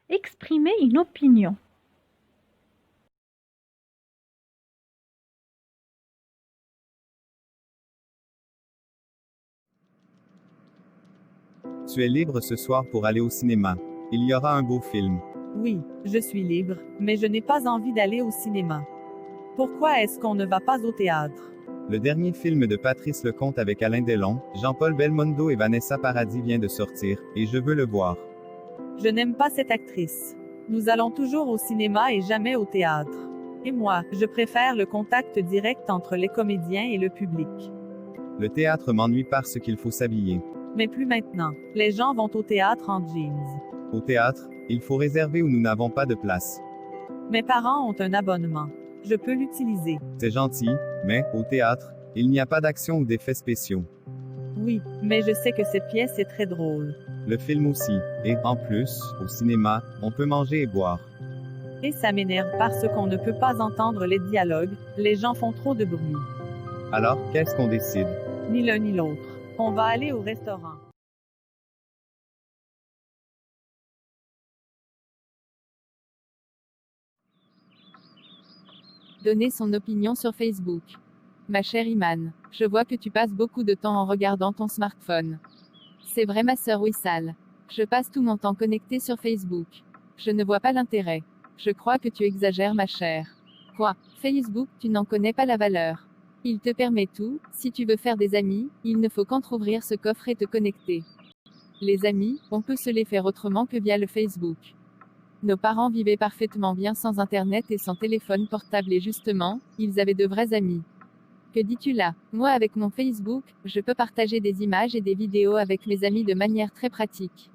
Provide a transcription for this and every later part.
Exprimer une opinion. Tu es libre ce soir pour aller au cinéma. Il y aura un beau film. Oui, je suis libre, mais je n'ai pas envie d'aller au cinéma. Pourquoi est-ce qu'on ne va pas au théâtre? Le dernier film de Patrice Lecomte avec Alain Delon, Jean-Paul Belmondo et Vanessa Paradis vient de sortir, et je veux le voir. Je n'aime pas cette actrice. Nous allons toujours au cinéma et jamais au théâtre. Et moi, je préfère le contact direct entre les comédiens et le public. Le théâtre m'ennuie parce qu'il faut s'habiller. Mais plus maintenant. Les gens vont au théâtre en jeans. Au théâtre, il faut réserver ou nous n'avons pas de place. Mes parents ont un abonnement. Je peux l'utiliser. C'est gentil, mais, au théâtre, il n'y a pas d'action ou d'effets spéciaux. Oui, mais je sais que cette pièce est très drôle. Le film aussi. Et, en plus, au cinéma, on peut manger et boire. Et ça m'énerve parce qu'on ne peut pas entendre les dialogues, les gens font trop de bruit. Alors, qu'est-ce qu'on décide? Ni l'un ni l'autre. On va aller au restaurant. Donner son opinion sur Facebook. Ma chère Iman, je vois que tu passes beaucoup de temps en regardant ton smartphone. C'est vrai ma sœur Wissal. Je passe tout mon temps connecté sur Facebook. Je ne vois pas l'intérêt. Je crois que tu exagères ma chère. Quoi? Facebook, tu n'en connais pas la valeur. Il te permet tout, si tu veux faire des amis, il ne faut qu'entrouvrir ce coffre et te connecter. Les amis, on peut se les faire autrement que via le Facebook. Nos parents vivaient parfaitement bien sans Internet et sans téléphone portable et justement, ils avaient de vrais amis. Que dis-tu là? Moi avec mon Facebook, je peux partager des images et des vidéos avec mes amis de manière très pratique.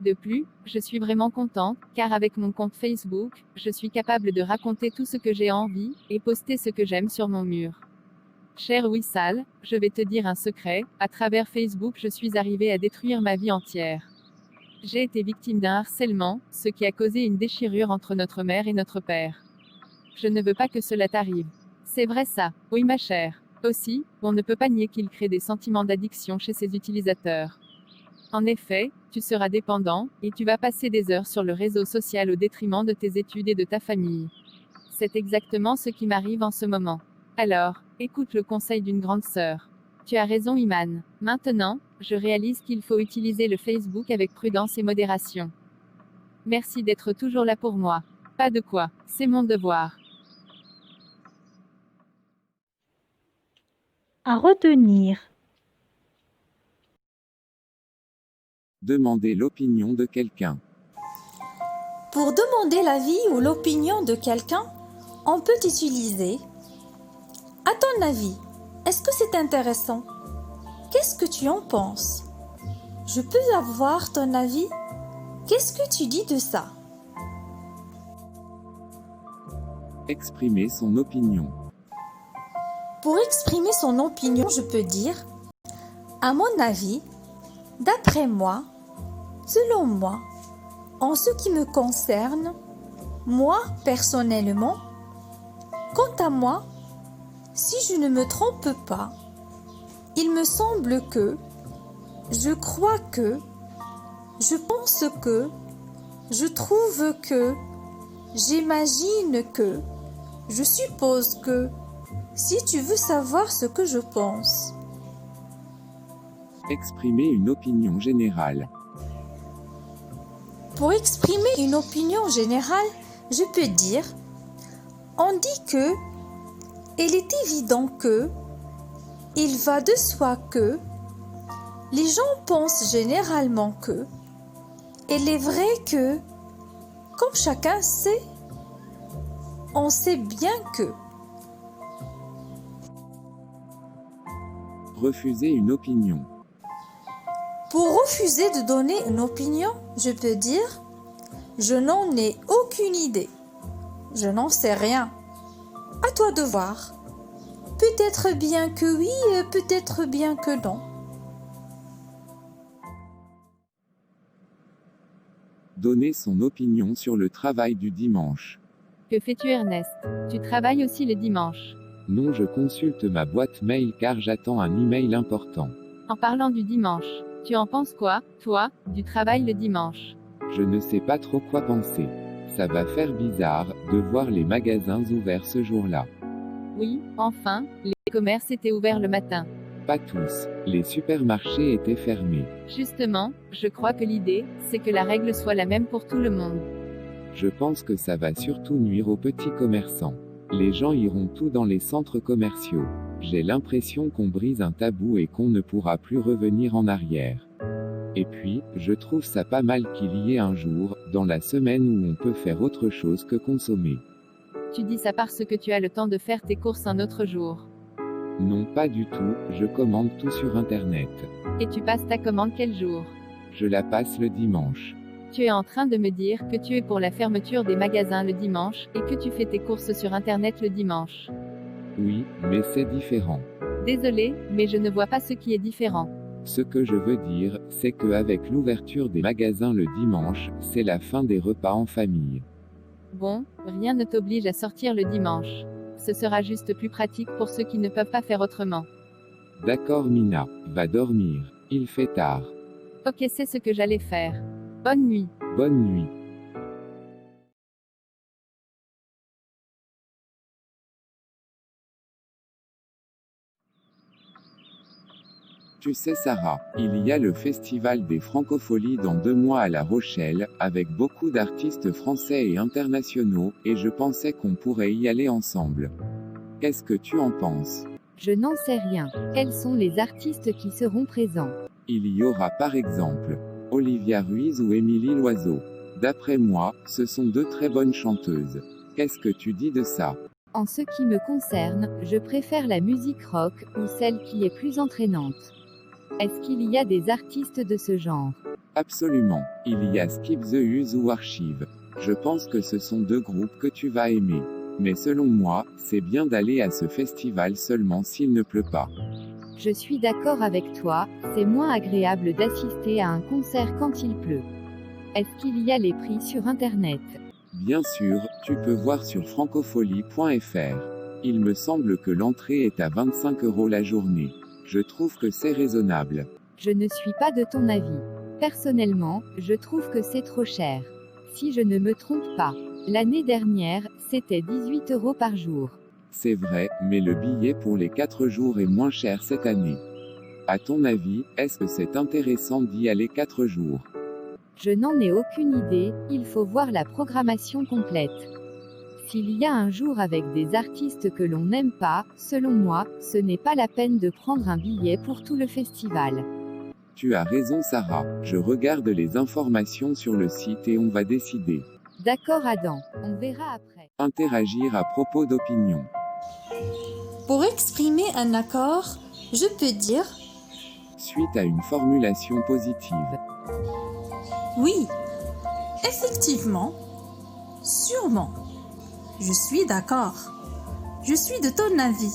De plus, je suis vraiment contente, car avec mon compte Facebook, je suis capable de raconter tout ce que j'ai envie, et poster ce que j'aime sur mon mur. Cher Wissal, je vais te dire un secret, à travers Facebook je suis arrivée à détruire ma vie entière. J'ai été victime d'un harcèlement, ce qui a causé une déchirure entre notre mère et notre père. Je ne veux pas que cela t'arrive. C'est vrai ça, oui ma chère. Aussi, on ne peut pas nier qu'il crée des sentiments d'addiction chez ses utilisateurs. En effet, tu seras dépendant, et tu vas passer des heures sur le réseau social au détriment de tes études et de ta famille. C'est exactement ce qui m'arrive en ce moment. Alors, écoute le conseil d'une grande sœur. Tu as raison Iman. Maintenant, je réalise qu'il faut utiliser le Facebook avec prudence et modération. Merci d'être toujours là pour moi. Pas de quoi, c'est mon devoir. À retenir. Demander l'opinion de quelqu'un. Pour demander l'avis ou l'opinion de quelqu'un, on peut utiliser « À ton avis, est-ce que c'est intéressant? Qu'est-ce que tu en penses? Je peux avoir ton avis? Qu'est-ce que tu dis de ça? » Exprimer son opinion. Pour exprimer son opinion, je peux dire « À mon avis, d'après moi, selon moi, en ce qui me concerne, moi personnellement, quant à moi, si je ne me trompe pas, il me semble que, je crois que, je pense que, je trouve que, j'imagine que, je suppose que, si tu veux savoir ce que je pense. Exprimer une opinion générale. Pour exprimer une opinion générale, je peux dire « On dit que, il est évident que, il va de soi que, les gens pensent généralement que, il est vrai que, comme chacun sait, on sait bien que. » Refuser une opinion. Pour refuser de donner une opinion, je peux dire « Je n'en ai aucune idée. Je n'en sais rien. À toi de voir. Peut-être bien que oui, peut-être bien que non. » Donner son opinion sur le travail du dimanche. Que fais-tu Ernest? Tu travailles aussi le dimanche. Non, je consulte ma boîte mail car j'attends un email important. En parlant du dimanche, tu en penses quoi, toi, du travail le dimanche? Je ne sais pas trop quoi penser. Ça va faire bizarre, de voir les magasins ouverts ce jour-là. Oui, enfin, les commerces étaient ouverts le matin. Pas tous. Les supermarchés étaient fermés. Justement, je crois que l'idée, c'est que la règle soit la même pour tout le monde. Je pense que ça va surtout nuire aux petits commerçants. Les gens iront tout dans les centres commerciaux. J'ai l'impression qu'on brise un tabou et qu'on ne pourra plus revenir en arrière. Et puis, je trouve ça pas mal qu'il y ait un jour, dans la semaine où on peut faire autre chose que consommer. Tu dis ça parce que tu as le temps de faire tes courses un autre jour. Non, pas du tout, je commande tout sur Internet. Et tu passes ta commande quel jour? Je la passe le dimanche. Tu es en train de me dire que tu es pour la fermeture des magasins le dimanche, et que tu fais tes courses sur Internet le dimanche. Oui, mais c'est différent. Désolé, mais je ne vois pas ce qui est différent. Ce que je veux dire, c'est que avec l'ouverture des magasins le dimanche, c'est la fin des repas en famille. Bon, rien ne t'oblige à sortir le dimanche. Ce sera juste plus pratique pour ceux qui ne peuvent pas faire autrement. D'accord Mina, va dormir. Il fait tard. Ok, c'est ce que j'allais faire. Bonne nuit. Bonne nuit. Tu sais Sarah, il y a le festival des Francopholies dans 2 mois à La Rochelle, avec beaucoup d'artistes français et internationaux, et je pensais qu'on pourrait y aller ensemble. Qu'est-ce que tu en penses? Je n'en sais rien. Quels sont les artistes qui seront présents? Il y aura par exemple Olivia Ruiz ou Émilie Loiseau. D'après moi, ce sont 2 très bonnes chanteuses. Qu'est-ce que tu dis de ça? En ce qui me concerne, je préfère la musique rock, ou celle qui est plus entraînante. Est-ce qu'il y a des artistes de ce genre? Absolument. Il y a Skip the Use ou Archive. Je pense que ce sont 2 groupes que tu vas aimer. Mais selon moi, c'est bien d'aller à ce festival seulement s'il ne pleut pas. Je suis d'accord avec toi, c'est moins agréable d'assister à un concert quand il pleut. Est-ce qu'il y a les prix sur Internet? Bien sûr, tu peux voir sur francopholie.fr. Il me semble que l'entrée est à 25 € la journée. Je trouve que c'est raisonnable. Je ne suis pas de ton avis. Personnellement, je trouve que c'est trop cher. Si je ne me trompe pas, l'année dernière, c'était 18 € par jour. C'est vrai, mais le billet pour les 4 jours est moins cher cette année. À ton avis, est-ce que c'est intéressant d'y aller 4 jours? Je n'en ai aucune idée, il faut voir la programmation complète. S'il y a un jour avec des artistes que l'on n'aime pas, selon moi, ce n'est pas la peine de prendre un billet pour tout le festival. Tu as raison Sarah, je regarde les informations sur le site et on va décider. D'accord Adam, on verra après. Interagir à propos d'opinion. Pour exprimer un accord, je peux dire Suite à une formulation positive. oui, effectivement, sûrement. Je suis d'accord. Je suis de ton avis.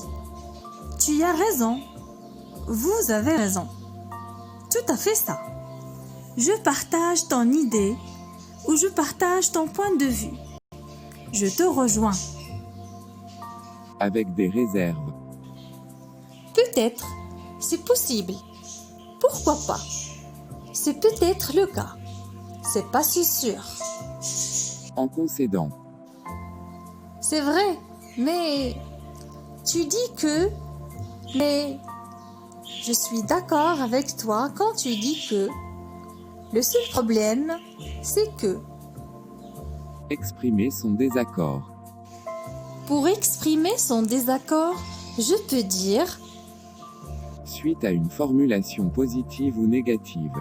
Tu as raison. Vous avez raison. Tout à fait ça. Je partage ton idée ou je partage ton point de vue. Je te rejoins. Avec des réserves. Peut-être, c'est possible. Pourquoi pas? C'est peut-être le cas. C'est pas si sûr. En concédant. C'est vrai, mais tu dis que... Mais je suis d'accord avec toi quand tu dis que... Le seul problème, c'est que... Exprimer son désaccord. Pour exprimer son désaccord, je peux dire... Suite à une formulation positive ou négative.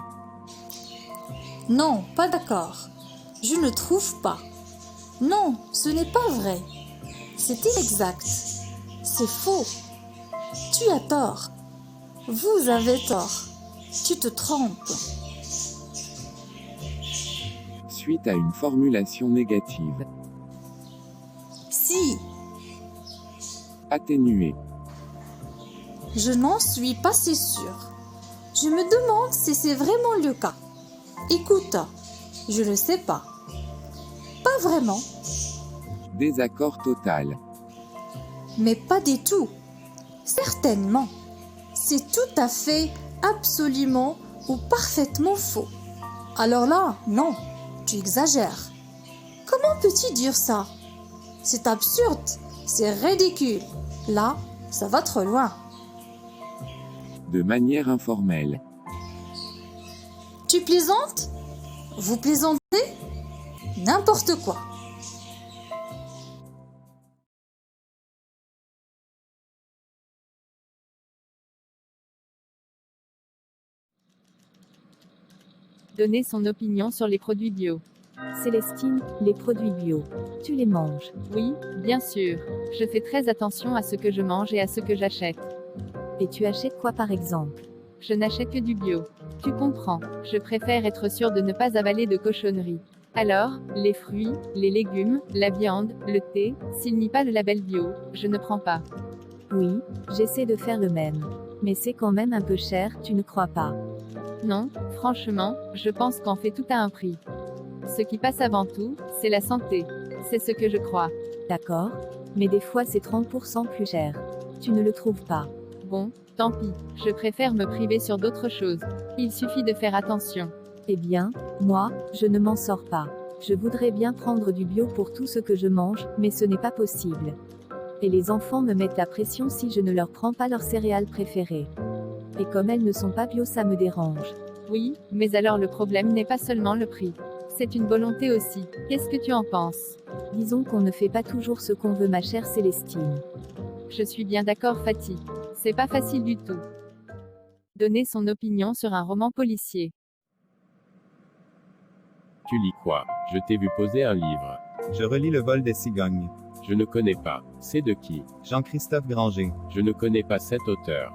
Non, pas d'accord. Je ne trouve pas. Non, ce n'est pas vrai. C'est inexact. C'est faux. Tu as tort. Vous avez tort. Tu te trompes. Suite à une formulation négative. Si, Atténuer. je n'en suis pas si sûre. Je me demande si c'est vraiment le cas. Écoute, je ne sais pas. Pas vraiment, Désaccord total. mais pas du tout. Certainement. C'est tout à fait, absolument ou parfaitement faux. Alors là, non. Tu exagères. Comment peux-tu dire ça? C'est absurde, c'est ridicule. Là, ça va trop loin. De manière informelle. Tu plaisantes? Vous plaisantez? N'importe quoi. Donner son opinion sur les produits bio. Célestine, les produits bio, tu les manges? Oui, bien sûr. Je fais très attention à ce que je mange et à ce que j'achète. Et tu achètes quoi par exemple? Je n'achète que du bio. Tu comprends, je préfère être sûre de ne pas avaler de cochonneries. Alors, les fruits, les légumes, la viande, le thé, s'il n'y a pas le label bio, je ne prends pas. Oui, j'essaie de faire le même. Mais c'est quand même un peu cher, tu ne crois pas? Non, franchement, je pense qu'en fait tout a un prix. Ce qui passe avant tout, c'est la santé. C'est ce que je crois. D'accord, mais des fois c'est 30% plus cher. Tu ne le trouves pas? Bon, tant pis, je préfère me priver sur d'autres choses. Il suffit de faire attention. Eh bien, moi, je ne m'en sors pas. Je voudrais bien prendre du bio pour tout ce que je mange, mais ce n'est pas possible. Et les enfants me mettent la pression si je ne leur prends pas leurs céréales préférées. Et comme elles ne sont pas bio, ça me dérange. Oui, mais alors le problème n'est pas seulement le prix. C'est une volonté aussi. Qu'est-ce que tu en penses? Disons qu'on ne fait pas toujours ce qu'on veut, ma chère Célestine. Je suis bien d'accord, Fatih. C'est pas facile du tout. Donner son opinion sur un roman policier. Tu lis quoi? Je t'ai vu poser un livre. Je relis Le vol des cigognes. Je ne connais pas. C'est de qui? Jean-Christophe Granger. Je ne connais pas cet auteur.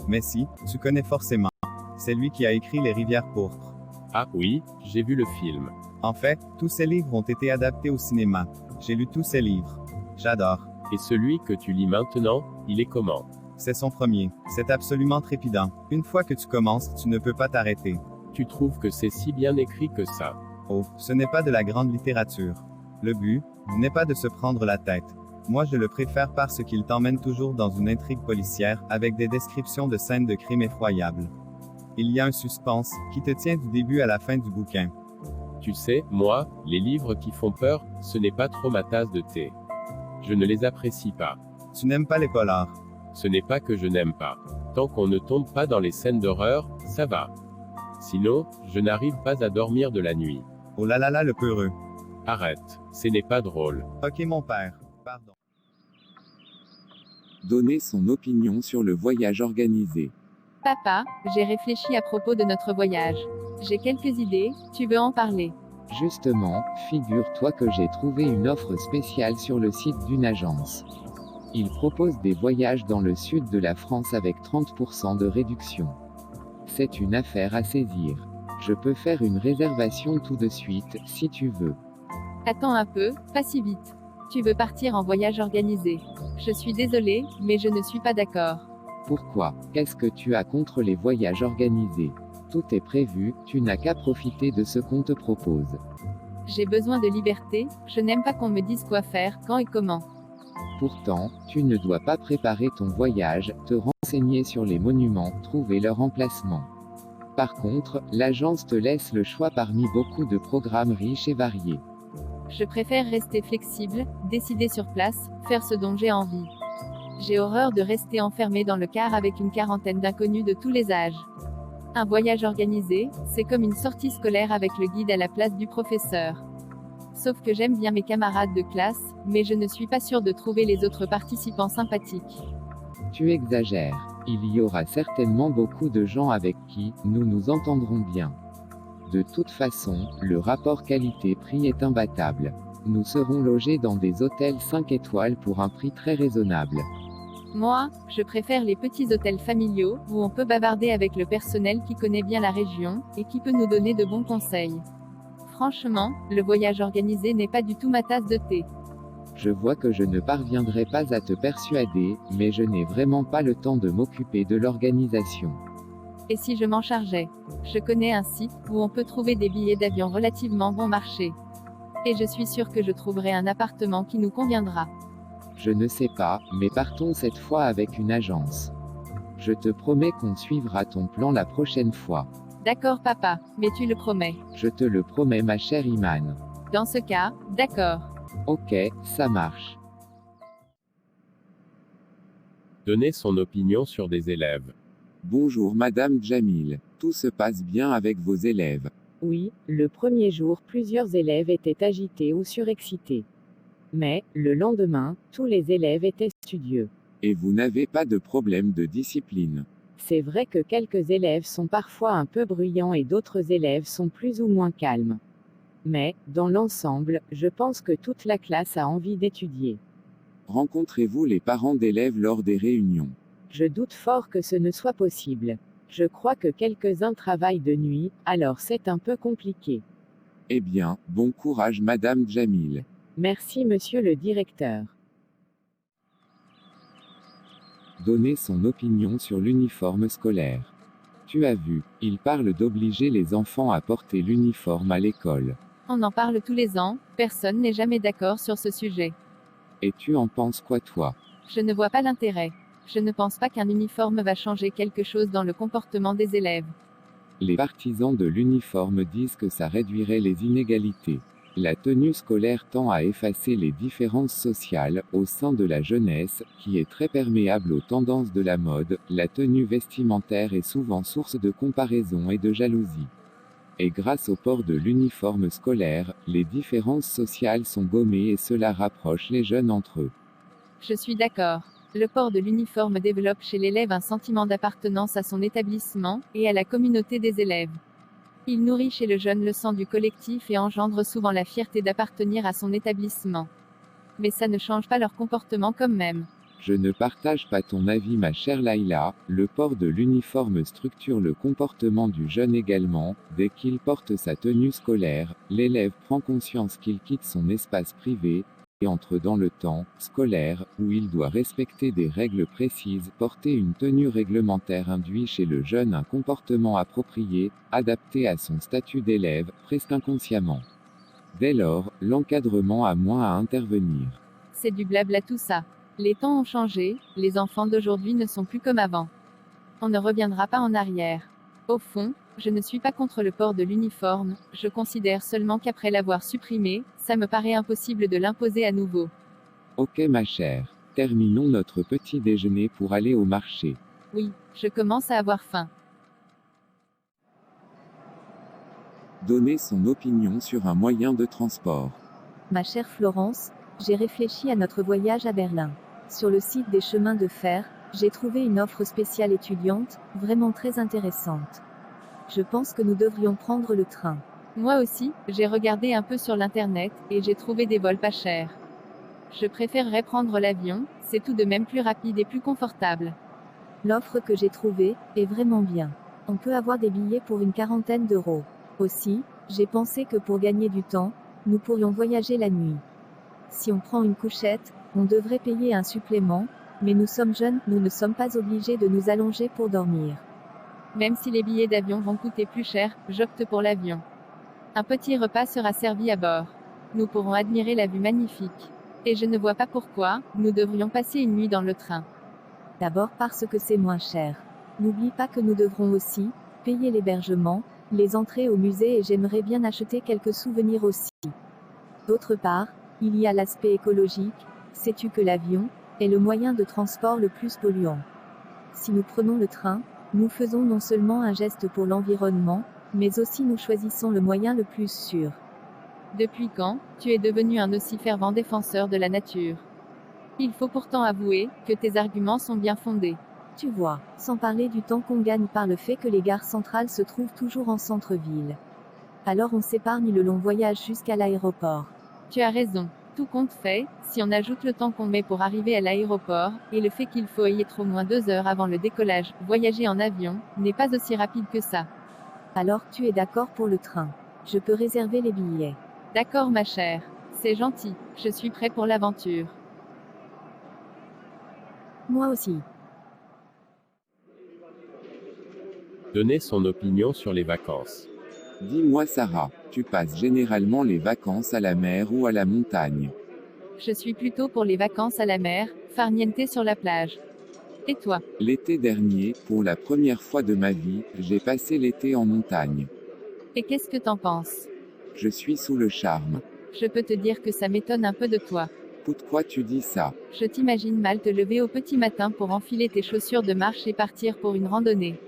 Mais si, tu connais forcément. C'est lui qui a écrit Les Rivières pourpres. Ah oui, j'ai vu le film. En fait, tous ces livres ont été adaptés au cinéma. J'ai lu tous ces livres. J'adore. Et celui que tu lis maintenant, il est comment? C'est son premier. C'est absolument trépidant. Une fois que tu commences, tu ne peux pas t'arrêter. Tu trouves que c'est si bien écrit que ça? Oh, ce n'est pas de la grande littérature. Le but n'est pas de se prendre la tête. Moi je le préfère parce qu'il t'emmène toujours dans une intrigue policière, avec des descriptions de scènes de crimes effroyables. Il y a un suspense, qui te tient du début à la fin du bouquin. Tu sais, moi, les livres qui font peur, ce n'est pas trop ma tasse de thé. Je ne les apprécie pas. Tu n'aimes pas les polars. Ce n'est pas que je n'aime pas. Tant qu'on ne tombe pas dans les scènes d'horreur, ça va. Sinon, je n'arrive pas à dormir de la nuit. Oh là là là le peureux. Arrête, ce n'est pas drôle. Ok mon père. Pardon. Donner son opinion sur le voyage organisé. Papa, j'ai réfléchi à propos de notre voyage. J'ai quelques idées, tu veux en parler? Justement, figure-toi que j'ai trouvé une offre spéciale sur le site d'une agence. Il propose des voyages dans le sud de la France avec 30% de réduction. C'est une affaire à saisir. Je peux faire une réservation tout de suite, si tu veux. Attends un peu, pas si vite. Tu veux partir en voyage organisé. Je suis désolée, mais je ne suis pas d'accord. Pourquoi? Qu'est-ce que tu as contre les voyages organisés? Tout est prévu, tu n'as qu'à profiter de ce qu'on te propose. J'ai besoin de liberté, je n'aime pas qu'on me dise quoi faire, quand et comment. Pourtant, tu ne dois pas préparer ton voyage, te renseigner sur les monuments, trouver leur emplacement. Par contre, l'agence te laisse le choix parmi beaucoup de programmes riches et variés. Je préfère rester flexible, décider sur place, faire ce dont j'ai envie. J'ai horreur de rester enfermé dans le car avec une quarantaine d'inconnus de tous les âges. Un voyage organisé, c'est comme une sortie scolaire avec le guide à la place du professeur. Sauf que j'aime bien mes camarades de classe, mais je ne suis pas sûre de trouver les autres participants sympathiques. Tu exagères. Il y aura certainement beaucoup de gens avec qui nous nous entendrons bien. De toute façon, le rapport qualité-prix est imbattable. Nous serons logés dans des hôtels 5 étoiles pour un prix très raisonnable. Moi, je préfère les petits hôtels familiaux, où on peut bavarder avec le personnel qui connaît bien la région, et qui peut nous donner de bons conseils. Franchement, le voyage organisé n'est pas du tout ma tasse de thé. Je vois que je ne parviendrai pas à te persuader, mais je n'ai vraiment pas le temps de m'occuper de l'organisation. Et si je m'en chargeais? Je connais un site où on peut trouver des billets d'avion relativement bon marché. Et je suis sûre que je trouverai un appartement qui nous conviendra. Je ne sais pas, mais partons cette fois avec une agence. Je te promets qu'on suivra ton plan la prochaine fois. D'accord papa, mais tu le promets. Je te le promets ma chère Iman. Dans ce cas, d'accord. Ok, ça marche. Donner son opinion sur des élèves. Bonjour Madame Jamil. Tout se passe bien avec vos élèves. Oui, le premier jour plusieurs élèves étaient agités ou surexcités. Mais, le lendemain, tous les élèves étaient studieux. Et vous n'avez pas de problème de discipline. C'est vrai que quelques élèves sont parfois un peu bruyants et d'autres élèves sont plus ou moins calmes. Mais, dans l'ensemble, je pense que toute la classe a envie d'étudier. Rencontrez-vous les parents d'élèves lors des réunions? Je doute fort que ce ne soit possible. Je crois que quelques-uns travaillent de nuit, alors c'est un peu compliqué. Eh bien, bon courage Madame Jamil. Merci monsieur le directeur. Donner son opinion sur l'uniforme scolaire. Tu as vu, il parle d'obliger les enfants à porter l'uniforme à l'école. On en parle tous les ans, personne n'est jamais d'accord sur ce sujet. Et tu en penses quoi toi? Je ne vois pas l'intérêt. Je ne pense pas qu'un uniforme va changer quelque chose dans le comportement des élèves. Les partisans de l'uniforme disent que ça réduirait les inégalités. La tenue scolaire tend à effacer les différences sociales au sein de la jeunesse, qui est très perméable aux tendances de la mode. La tenue vestimentaire est souvent source de comparaison et de jalousie. Et grâce au port de l'uniforme scolaire, les différences sociales sont gommées et cela rapproche les jeunes entre eux. Je suis d'accord. Le port de l'uniforme développe chez l'élève un sentiment d'appartenance à son établissement, et à la communauté des élèves. Il nourrit chez le jeune le sens du collectif et engendre souvent la fierté d'appartenir à son établissement. Mais ça ne change pas leur comportement quand même. Je ne partage pas ton avis ma chère Laïla, le port de l'uniforme structure le comportement du jeune également. Dès qu'il porte sa tenue scolaire, l'élève prend conscience qu'il quitte son espace privé, et entre dans le temps scolaire, où il doit respecter des règles précises. Porter une tenue réglementaire induit chez le jeune un comportement approprié, adapté à son statut d'élève, presque inconsciemment. Dès lors, l'encadrement a moins à intervenir. C'est du blabla tout ça. Les temps ont changé, les enfants d'aujourd'hui ne sont plus comme avant. On ne reviendra pas en arrière. Au fond, je ne suis pas contre le port de l'uniforme, je considère seulement qu'après l'avoir supprimé, ça me paraît impossible de l'imposer à nouveau. Ok ma chère. Terminons notre petit déjeuner pour aller au marché. Oui, je commence à avoir faim. Donner son opinion sur un moyen de transport. Ma chère Florence, j'ai réfléchi à notre voyage à Berlin. Sur le site des chemins de fer, j'ai trouvé une offre spéciale étudiante, vraiment très intéressante. Je pense que nous devrions prendre le train. Moi aussi, j'ai regardé un peu sur l'internet, et j'ai trouvé des vols pas chers. Je préférerais prendre l'avion, c'est tout de même plus rapide et plus confortable. L'offre que j'ai trouvée est vraiment bien. On peut avoir des billets pour une quarantaine d'euros. Aussi, j'ai pensé que pour gagner du temps, nous pourrions voyager la nuit. Si on prend une couchette, on devrait payer un supplément, mais nous sommes jeunes, nous ne sommes pas obligés de nous allonger pour dormir. Même si les billets d'avion vont coûter plus cher, j'opte pour l'avion. Un petit repas sera servi à bord. Nous pourrons admirer la vue magnifique. Et je ne vois pas pourquoi, nous devrions passer une nuit dans le train. D'abord parce que c'est moins cher. N'oublie pas que nous devrons aussi payer l'hébergement, les entrées au musée et j'aimerais bien acheter quelques souvenirs aussi. D'autre part, il y a l'aspect écologique. Sais-tu que l'avion est le moyen de transport le plus polluant? Si nous prenons le train, nous faisons non seulement un geste pour l'environnement, mais aussi nous choisissons le moyen le plus sûr. Depuis quand, tu es devenu un aussi fervent défenseur de la nature? Il faut pourtant avouer que tes arguments sont bien fondés. Tu vois, sans parler du temps qu'on gagne par le fait que les gares centrales se trouvent toujours en centre-ville. Alors on s'épargne le long voyage jusqu'à l'aéroport. Tu as raison. Tout compte fait, si on ajoute le temps qu'on met pour arriver à l'aéroport, et le fait qu'il faut y être au moins 2 heures avant le décollage, voyager en avion n'est pas aussi rapide que ça. Alors tu es d'accord pour le train. Je peux réserver les billets. D'accord ma chère. C'est gentil, je suis prêt pour l'aventure. Moi aussi. Donner son opinion sur les vacances. Dis-moi Sarah, tu passes généralement les vacances à la mer ou à la montagne? Je suis plutôt pour les vacances à la mer, farniente sur la plage. Et toi? L'été dernier, pour la première fois de ma vie, j'ai passé l'été en montagne. Et qu'est-ce que t'en penses? Je suis sous le charme. Je peux te dire que ça m'étonne un peu de toi. Pourquoi tu dis ça? Je t'imagine mal te lever au petit matin pour enfiler tes chaussures de marche et partir pour une randonnée.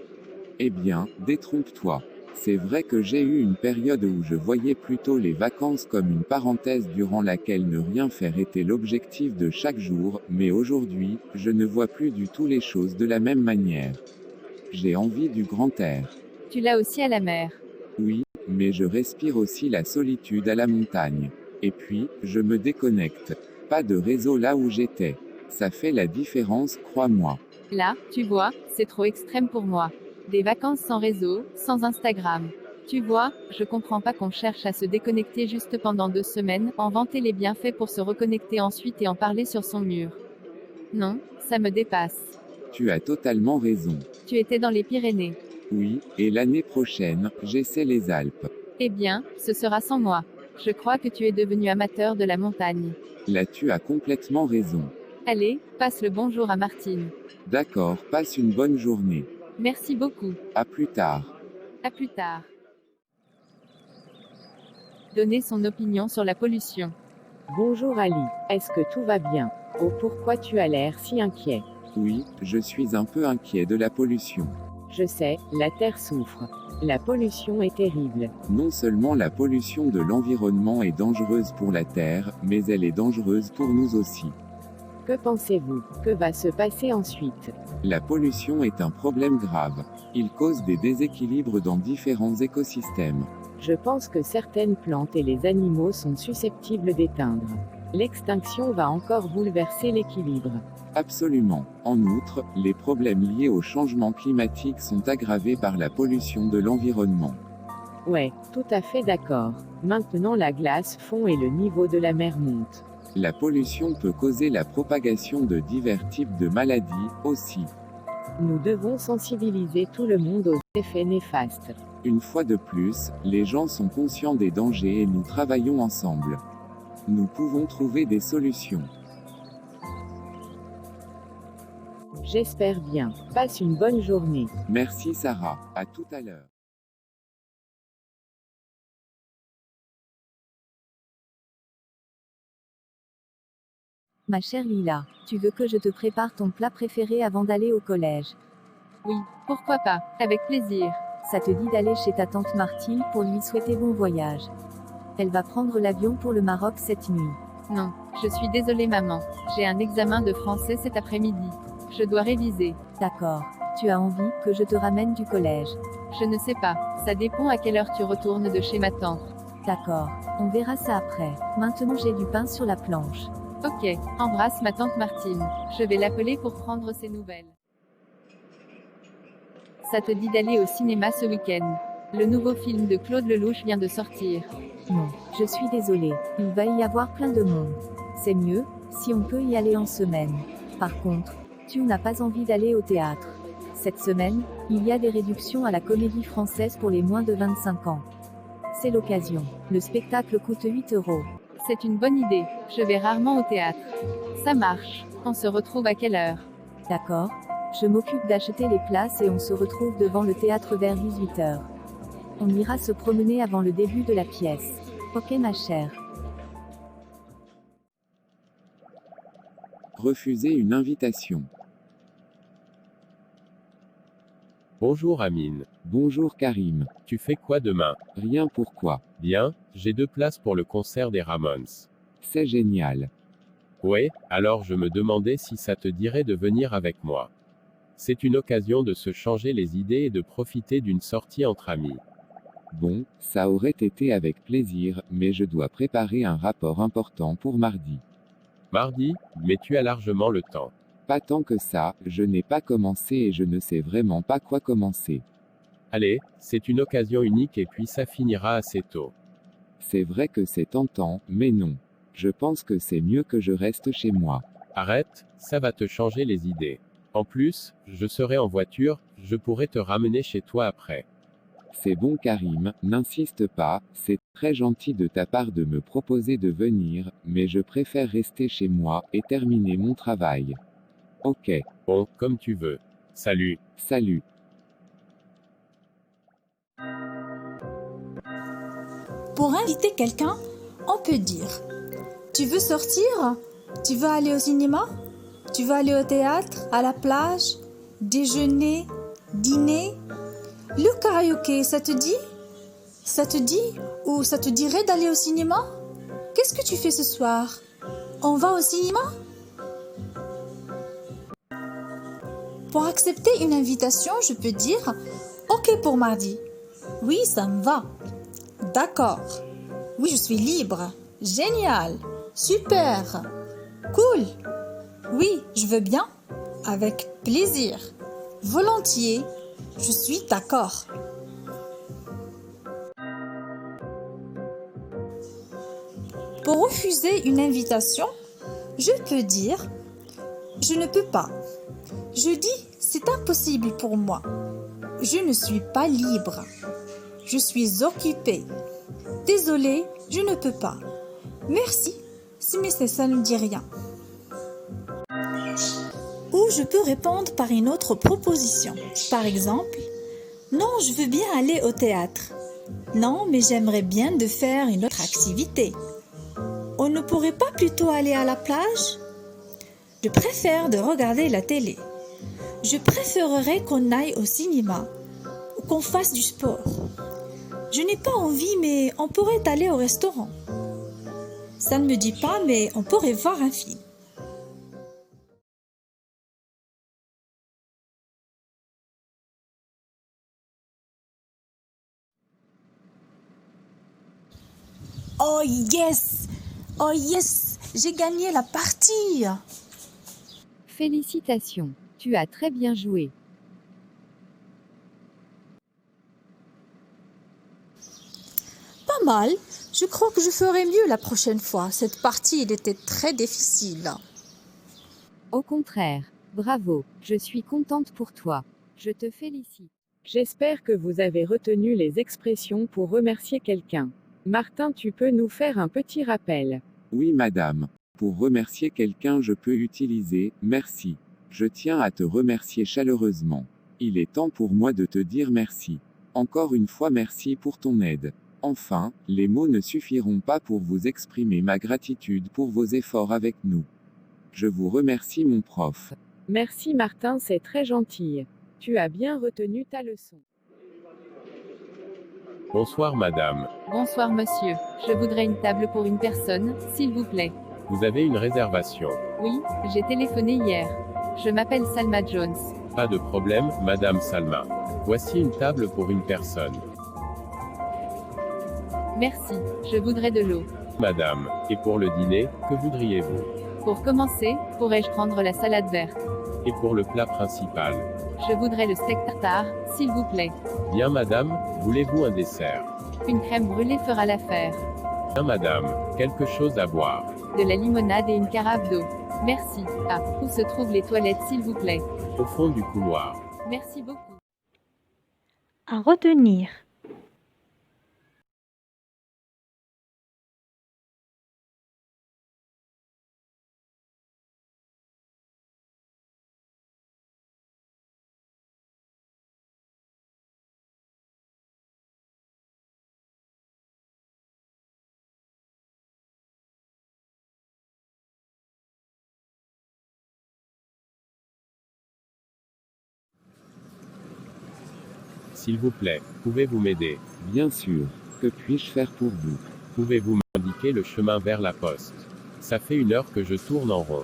Eh bien, détrompe-toi. C'est vrai que j'ai eu une période où je voyais plutôt les vacances comme une parenthèse durant laquelle ne rien faire était l'objectif de chaque jour, mais aujourd'hui, je ne vois plus du tout les choses de la même manière. J'ai envie du grand air. Tu l'as aussi à la mer. Oui, mais je respire aussi la solitude à la montagne. Et puis, je me déconnecte. Pas de réseau là où j'étais. Ça fait la différence, crois-moi. Là, tu vois, c'est trop extrême pour moi. Des vacances sans réseau, sans Instagram. Tu vois, je comprends pas qu'on cherche à se déconnecter juste pendant 2 semaines, en vanter les bienfaits pour se reconnecter ensuite et en parler sur son mur. Non, ça me dépasse. Tu as totalement raison. Tu étais dans les Pyrénées. Oui, et l'année prochaine, j'essaie les Alpes. Eh bien, ce sera sans moi. Je crois que tu es devenu amateur de la montagne. Là tu as complètement raison. Allez, passe le bonjour à Martine. D'accord, passe une bonne journée. Merci beaucoup. À plus tard. À plus tard. Donner son opinion sur la pollution. Bonjour Ali, est-ce que tout va bien? Oh, pourquoi tu as l'air si inquiet? Oui, je suis un peu inquiet de la pollution. Je sais, la Terre souffre. La pollution est terrible. Non seulement la pollution de l'environnement est dangereuse pour la Terre, mais elle est dangereuse pour nous aussi. Que pensez-vous? Que va se passer ensuite? La pollution est un problème grave. Il cause des déséquilibres dans différents écosystèmes. Je pense que certaines plantes et les animaux sont susceptibles d'éteindre. L'extinction va encore bouleverser l'équilibre. Absolument. En outre, les problèmes liés au changement climatique sont aggravés par la pollution de l'environnement. Ouais, tout à fait d'accord. Maintenant la glace fond et le niveau de la mer monte. La pollution peut causer la propagation de divers types de maladies, aussi. Nous devons sensibiliser tout le monde aux effets néfastes. Une fois de plus, les gens sont conscients des dangers et nous travaillons ensemble. Nous pouvons trouver des solutions. J'espère bien. Passe une bonne journée. Merci Sarah. À tout à l'heure. Ma chère Lila, tu veux que je te prépare ton plat préféré avant d'aller au collège? Oui, pourquoi pas, avec plaisir. Ça te dit d'aller chez ta tante Martine pour lui souhaiter bon voyage. Elle va prendre l'avion pour le Maroc cette nuit. Non, je suis désolée maman. J'ai un examen de français cet après-midi. Je dois réviser. D'accord. Tu as envie que je te ramène du collège? Je ne sais pas. Ça dépend à quelle heure tu retournes de chez ma tante. D'accord. On verra ça après. Maintenant j'ai du pain sur la planche. Ok, embrasse ma tante Martine. Je vais l'appeler pour prendre ses nouvelles. Ça te dit d'aller au cinéma ce week-end? Le nouveau film de Claude Lelouch vient de sortir. Non, je suis désolée. Il va y avoir plein de monde. C'est mieux, si on peut y aller en semaine. Par contre, tu n'as pas envie d'aller au théâtre. Cette semaine, il y a des réductions à la Comédie Française pour les moins de 25 ans. C'est l'occasion. Le spectacle coûte 8 €. C'est une bonne idée. Je vais rarement au théâtre. Ça marche. On se retrouve à quelle heure? D'accord. Je m'occupe d'acheter les places et on se retrouve devant le théâtre vers 18 h. On ira se promener avant le début de la pièce. Ok ma chère. Refuser une invitation. Bonjour Amine. Bonjour Karim. Tu fais quoi demain? Rien, pourquoi? Bien, j'ai 2 places pour le concert des Ramones. C'est génial. Ouais, alors je me demandais si ça te dirait de venir avec moi. C'est une occasion de se changer les idées et de profiter d'une sortie entre amis. Bon, ça aurait été avec plaisir, mais je dois préparer un rapport important pour mardi. Mardi, mais tu as largement le temps. Pas tant que ça, je n'ai pas commencé et je ne sais vraiment pas quoi commencer. Allez, c'est une occasion unique et puis ça finira assez tôt. C'est vrai que c'est tentant, mais non. Je pense que c'est mieux que je reste chez moi. Arrête, ça va te changer les idées. En plus, je serai en voiture, je pourrai te ramener chez toi après. C'est bon Karim, n'insiste pas, c'est très gentil de ta part de me proposer de venir, mais je préfère rester chez moi et terminer mon travail. Ok. Bon, comme tu veux. Salut. Salut. Pour inviter quelqu'un, on peut dire: tu veux sortir? Tu veux aller au cinéma? Tu veux aller au théâtre, à la plage, déjeuner, dîner? Le karaoké, ça te dit? Ça te dit? Ou ça te dirait d'aller au cinéma? Qu'est-ce que tu fais ce soir? On va au cinéma? Pour accepter une invitation, je peux dire: ok pour mardi. Oui, ça me va. D'accord. Oui, je suis libre. Génial. Super. Cool. Oui, je veux bien. Avec plaisir. Volontiers. Je suis d'accord. Pour refuser une invitation, je peux dire: je ne peux pas. Je dis: c'est impossible pour moi. Je ne suis pas libre. Je suis occupée. Désolée, je ne peux pas. Merci, mais ça ne me dit rien. Ou je peux répondre par une autre proposition. Par exemple: non, je veux bien aller au théâtre. Non, mais j'aimerais bien de faire une autre activité. On ne pourrait pas plutôt aller à la plage? Je préfère de regarder la télé. Je préférerais qu'on aille au cinéma ou qu'on fasse du sport. Je n'ai pas envie, mais on pourrait aller au restaurant. Ça ne me dit pas, mais on pourrait voir un film. Oh yes! Oh yes! J'ai gagné la partie! Félicitations, tu as très bien joué. Pas mal. Je crois que je ferai mieux la prochaine fois. Cette partie, elle était très difficile. Au contraire, bravo, je suis contente pour toi. Je te félicite. J'espère que vous avez retenu les expressions pour remercier quelqu'un. Martin, tu peux nous faire un petit rappel? Oui, madame. Pour remercier quelqu'un, je peux utiliser merci. Je tiens à te remercier chaleureusement. Il est temps pour moi de te dire merci. Encore une fois, merci pour ton aide. Enfin, les mots ne suffiront pas pour vous exprimer ma gratitude pour vos efforts avec nous. Je vous remercie, mon prof. Merci Martin, c'est très gentil. Tu as bien retenu ta leçon. Bonsoir madame. Bonsoir monsieur. Je voudrais une table pour une personne, s'il vous plaît. Vous avez une réservation? Oui, j'ai téléphoné hier. Je m'appelle Salma Jones. Pas de problème, madame Salma. Voici une table pour une personne. Merci, je voudrais de l'eau. Madame, et pour le dîner, que voudriez-vous? Pour commencer, pourrais-je prendre la salade verte? Et pour le plat principal? Je voudrais le steak tartare, s'il vous plaît. Bien madame, voulez-vous un dessert? Une crème brûlée fera l'affaire. Bien madame, quelque chose à boire? De la limonade et une carafe d'eau. Merci. Ah, où se trouvent les toilettes, s'il vous plaît? Au fond du couloir. Merci beaucoup. À retenir. S'il vous plaît, pouvez-vous m'aider? Bien sûr. Que puis-je faire pour vous? Pouvez-vous m'indiquer le chemin vers la poste? Ça fait 1 heure que je tourne en rond.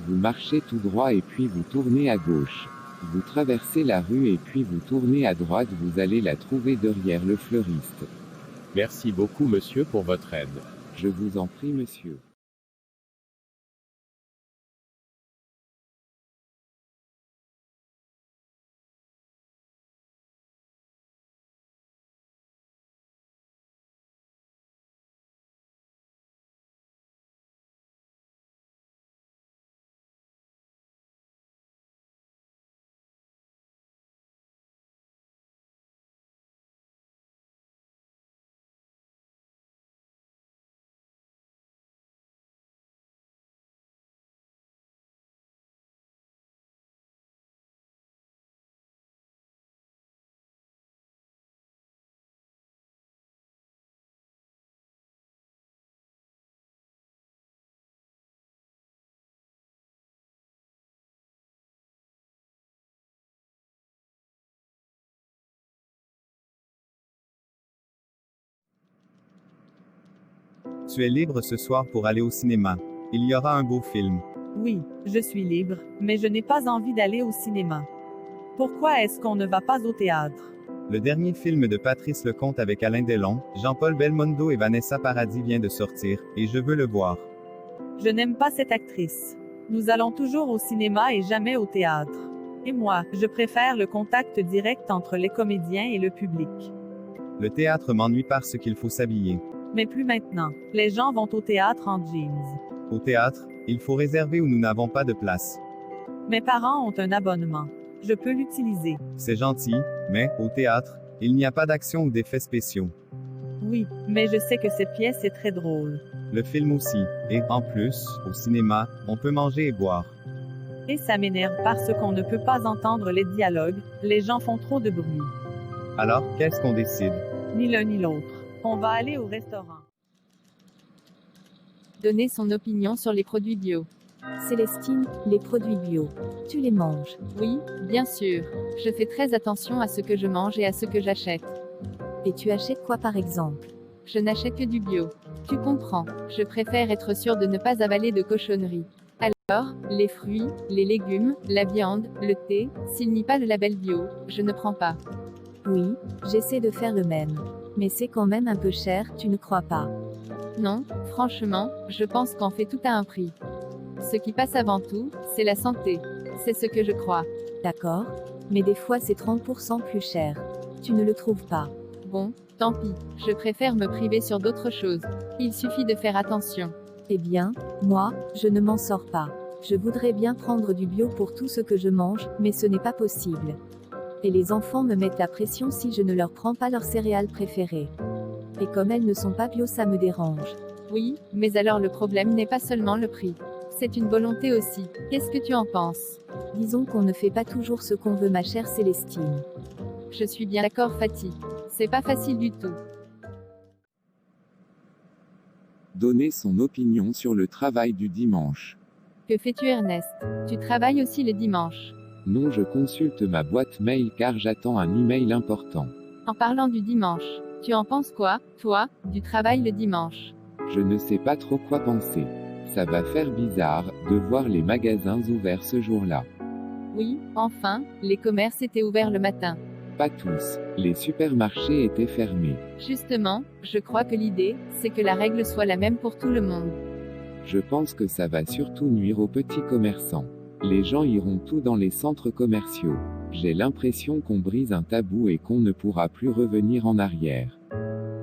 Vous marchez tout droit et puis vous tournez à gauche. Vous traversez la rue et puis vous tournez à droite, vous allez la trouver derrière le fleuriste. Merci beaucoup monsieur pour votre aide. Je vous en prie, monsieur. Tu es libre ce soir pour aller au cinéma. Il y aura un beau film. Oui, je suis libre, mais je n'ai pas envie d'aller au cinéma. Pourquoi est-ce qu'on ne va pas au théâtre? Le dernier film de Patrice Lecomte avec Alain Delon, Jean-Paul Belmondo et Vanessa Paradis vient de sortir, et je veux le voir. Je n'aime pas cette actrice. Nous allons toujours au cinéma et jamais au théâtre. Et moi, je préfère le contact direct entre les comédiens et le public. Le théâtre m'ennuie parce qu'il faut s'habiller. Mais plus maintenant. Les gens vont au théâtre en jeans. Au théâtre, il faut réserver où nous n'avons pas de place. Mes parents ont un abonnement. Je peux l'utiliser. C'est gentil, mais, au théâtre, il n'y a pas d'action ou d'effets spéciaux. Oui, mais je sais que cette pièce est très drôle. Le film aussi. Et, en plus, au cinéma, on peut manger et boire. Et ça m'énerve parce qu'on ne peut pas entendre les dialogues, les gens font trop de bruit. Alors, qu'est-ce qu'on décide? Ni l'un ni l'autre. On va aller au restaurant. Donner son opinion sur les produits bio. Célestine, les produits bio, tu les manges? Oui, bien sûr. Je fais très attention à ce que je mange et à ce que j'achète. Et tu achètes quoi par exemple? Je n'achète que du bio. Tu comprends, je préfère être sûre de ne pas avaler de cochonneries. Alors, les fruits, les légumes, la viande, le thé, s'il n'y a pas le label bio, je ne prends pas. Oui, j'essaie de faire le même. Mais c'est quand même un peu cher, tu ne crois pas? Non, franchement, je pense qu'en fait tout a un prix. Ce qui passe avant tout, c'est la santé. C'est ce que je crois. D'accord, mais des fois c'est 30% plus cher. Tu ne le trouves pas? Bon, tant pis, je préfère me priver sur d'autres choses. Il suffit de faire attention. Eh bien, moi, je ne m'en sors pas. Je voudrais bien prendre du bio pour tout ce que je mange, mais ce n'est pas possible. Et les enfants me mettent la pression si je ne leur prends pas leurs céréales préférées. Et comme elles ne sont pas bio, ça me dérange. Oui, mais alors le problème n'est pas seulement le prix. C'est une volonté aussi. Qu'est-ce que tu en penses? Disons qu'on ne fait pas toujours ce qu'on veut, ma chère Célestine. Je suis bien d'accord, Fatih. C'est pas facile du tout. Donner son opinion sur le travail du dimanche. Que fais-tu, Ernest? Tu travailles aussi le dimanche? Non, je consulte ma boîte mail car j'attends un email important. En parlant du dimanche, tu en penses quoi, toi, du travail le dimanche? Je ne sais pas trop quoi penser. Ça va faire bizarre de voir les magasins ouverts ce jour-là. Oui, enfin, les commerces étaient ouverts le matin. Pas tous, les supermarchés étaient fermés. Justement, je crois que l'idée, c'est que la règle soit la même pour tout le monde. Je pense que ça va surtout nuire aux petits commerçants. Les gens iront tout dans les centres commerciaux. J'ai l'impression qu'on brise un tabou et qu'on ne pourra plus revenir en arrière.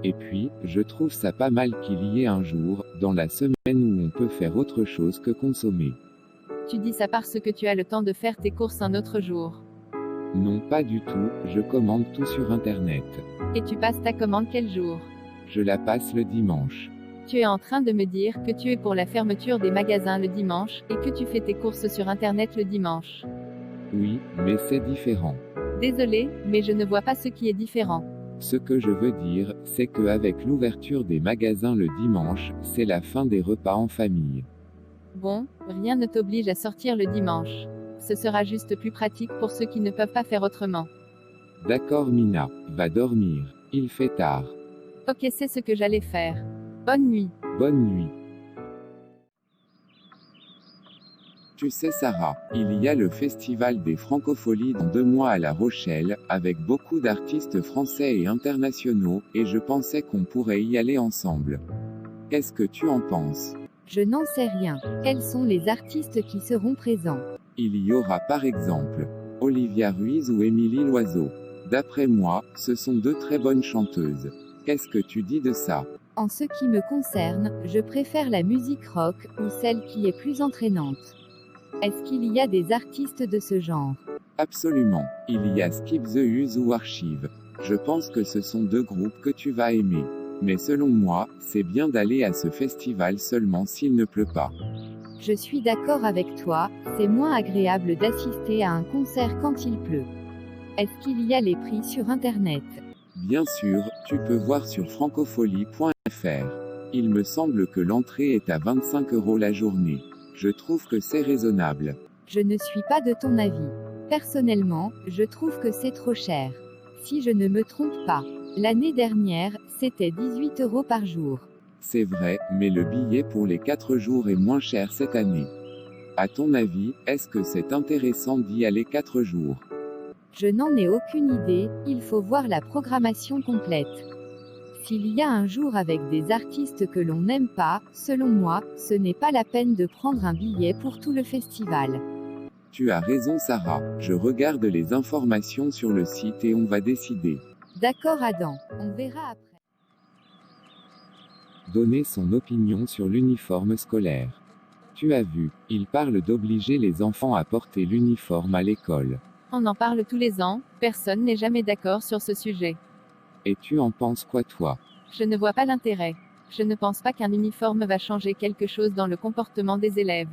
Et puis, je trouve ça pas mal qu'il y ait un jour, dans la semaine où on peut faire autre chose que consommer. Tu dis ça parce que tu as le temps de faire tes courses un autre jour. Non, pas du tout, je commande tout sur Internet. Et tu passes ta commande quel jour? Je la passe le dimanche. Tu es en train de me dire que tu es pour la fermeture des magasins le dimanche, et que tu fais tes courses sur Internet le dimanche. Oui, mais c'est différent. Désolé, mais je ne vois pas ce qui est différent. Ce que je veux dire, c'est que avec l'ouverture des magasins le dimanche, c'est la fin des repas en famille. Bon, rien ne t'oblige à sortir le dimanche. Ce sera juste plus pratique pour ceux qui ne peuvent pas faire autrement. D'accord Mina, va dormir. Il fait tard. Ok, c'est ce que j'allais faire. Bonne nuit. Bonne nuit. Tu sais Sarah, il y a le festival des Francopholies dans 2 mois à La Rochelle, avec beaucoup d'artistes français et internationaux, et je pensais qu'on pourrait y aller ensemble. Qu'est-ce que tu en penses? Je n'en sais rien. Quels sont les artistes qui seront présents? Il y aura par exemple Olivia Ruiz ou Émilie Loiseau. D'après moi, ce sont 2 très bonnes chanteuses. Qu'est-ce que tu dis de ça? En ce qui me concerne, je préfère la musique rock, ou celle qui est plus entraînante. Est-ce qu'il y a des artistes de ce genre? Absolument. Il y a Skip the Use ou Archive. Je pense que ce sont 2 groupes que tu vas aimer. Mais selon moi, c'est bien d'aller à ce festival seulement s'il ne pleut pas. Je suis d'accord avec toi, c'est moins agréable d'assister à un concert quand il pleut. Est-ce qu'il y a les prix sur Internet? Bien sûr, tu peux voir sur francophonie.fr. Il me semble que l'entrée est à 25 € la journée. Je trouve que c'est raisonnable. Je ne suis pas de ton avis. Personnellement, je trouve que c'est trop cher. Si je ne me trompe pas, l'année dernière, c'était 18 € par jour. C'est vrai, mais le billet pour les 4 jours est moins cher cette année. À ton avis, est-ce que c'est intéressant d'y aller 4 jours? Je n'en ai aucune idée, il faut voir la programmation complète. S'il y a un jour avec des artistes que l'on n'aime pas, selon moi, ce n'est pas la peine de prendre un billet pour tout le festival. Tu as raison Sarah, je regarde les informations sur le site et on va décider. D'accord Adam, on verra après. Donner son opinion sur l'uniforme scolaire. Tu as vu, il parle d'obliger les enfants à porter l'uniforme à l'école. On en parle tous les ans, personne n'est jamais d'accord sur ce sujet. Et tu en penses quoi toi? Je ne vois pas l'intérêt. Je ne pense pas qu'un uniforme va changer quelque chose dans le comportement des élèves.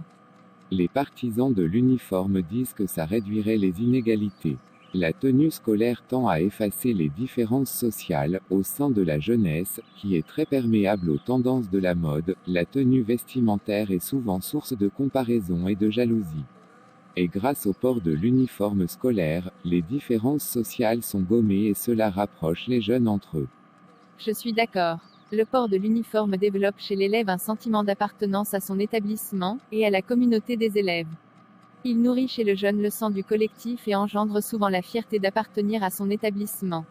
Les partisans de l'uniforme disent que ça réduirait les inégalités. La tenue scolaire tend à effacer les différences sociales au sein de la jeunesse, qui est très perméable aux tendances de la mode. La tenue vestimentaire est souvent source de comparaison et de jalousie. Et grâce au port de l'uniforme scolaire, les différences sociales sont gommées et cela rapproche les jeunes entre eux. Je suis d'accord. Le port de l'uniforme développe chez l'élève un sentiment d'appartenance à son établissement et à la communauté des élèves. Il nourrit chez le jeune le sens du collectif et engendre souvent la fierté d'appartenir à son établissement.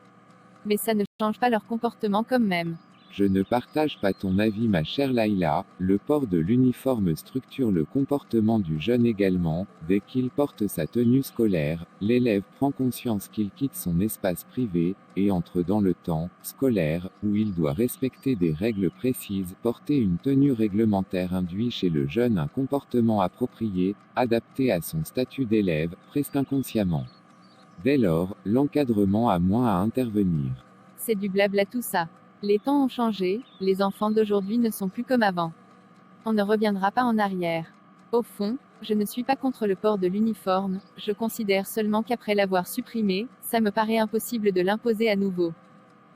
Mais ça ne change pas leur comportement quand même. Je ne partage pas ton avis ma chère Laïla, le port de l'uniforme structure le comportement du jeune également. Dès qu'il porte sa tenue scolaire, l'élève prend conscience qu'il quitte son espace privé, et entre dans le temps scolaire, où il doit respecter des règles précises. Porter une tenue réglementaire induit chez le jeune un comportement approprié, adapté à son statut d'élève, presque inconsciemment. Dès lors, l'encadrement a moins à intervenir. C'est du blabla tout ça. Les temps ont changé, les enfants d'aujourd'hui ne sont plus comme avant. On ne reviendra pas en arrière. Au fond, je ne suis pas contre le port de l'uniforme, je considère seulement qu'après l'avoir supprimé, ça me paraît impossible de l'imposer à nouveau.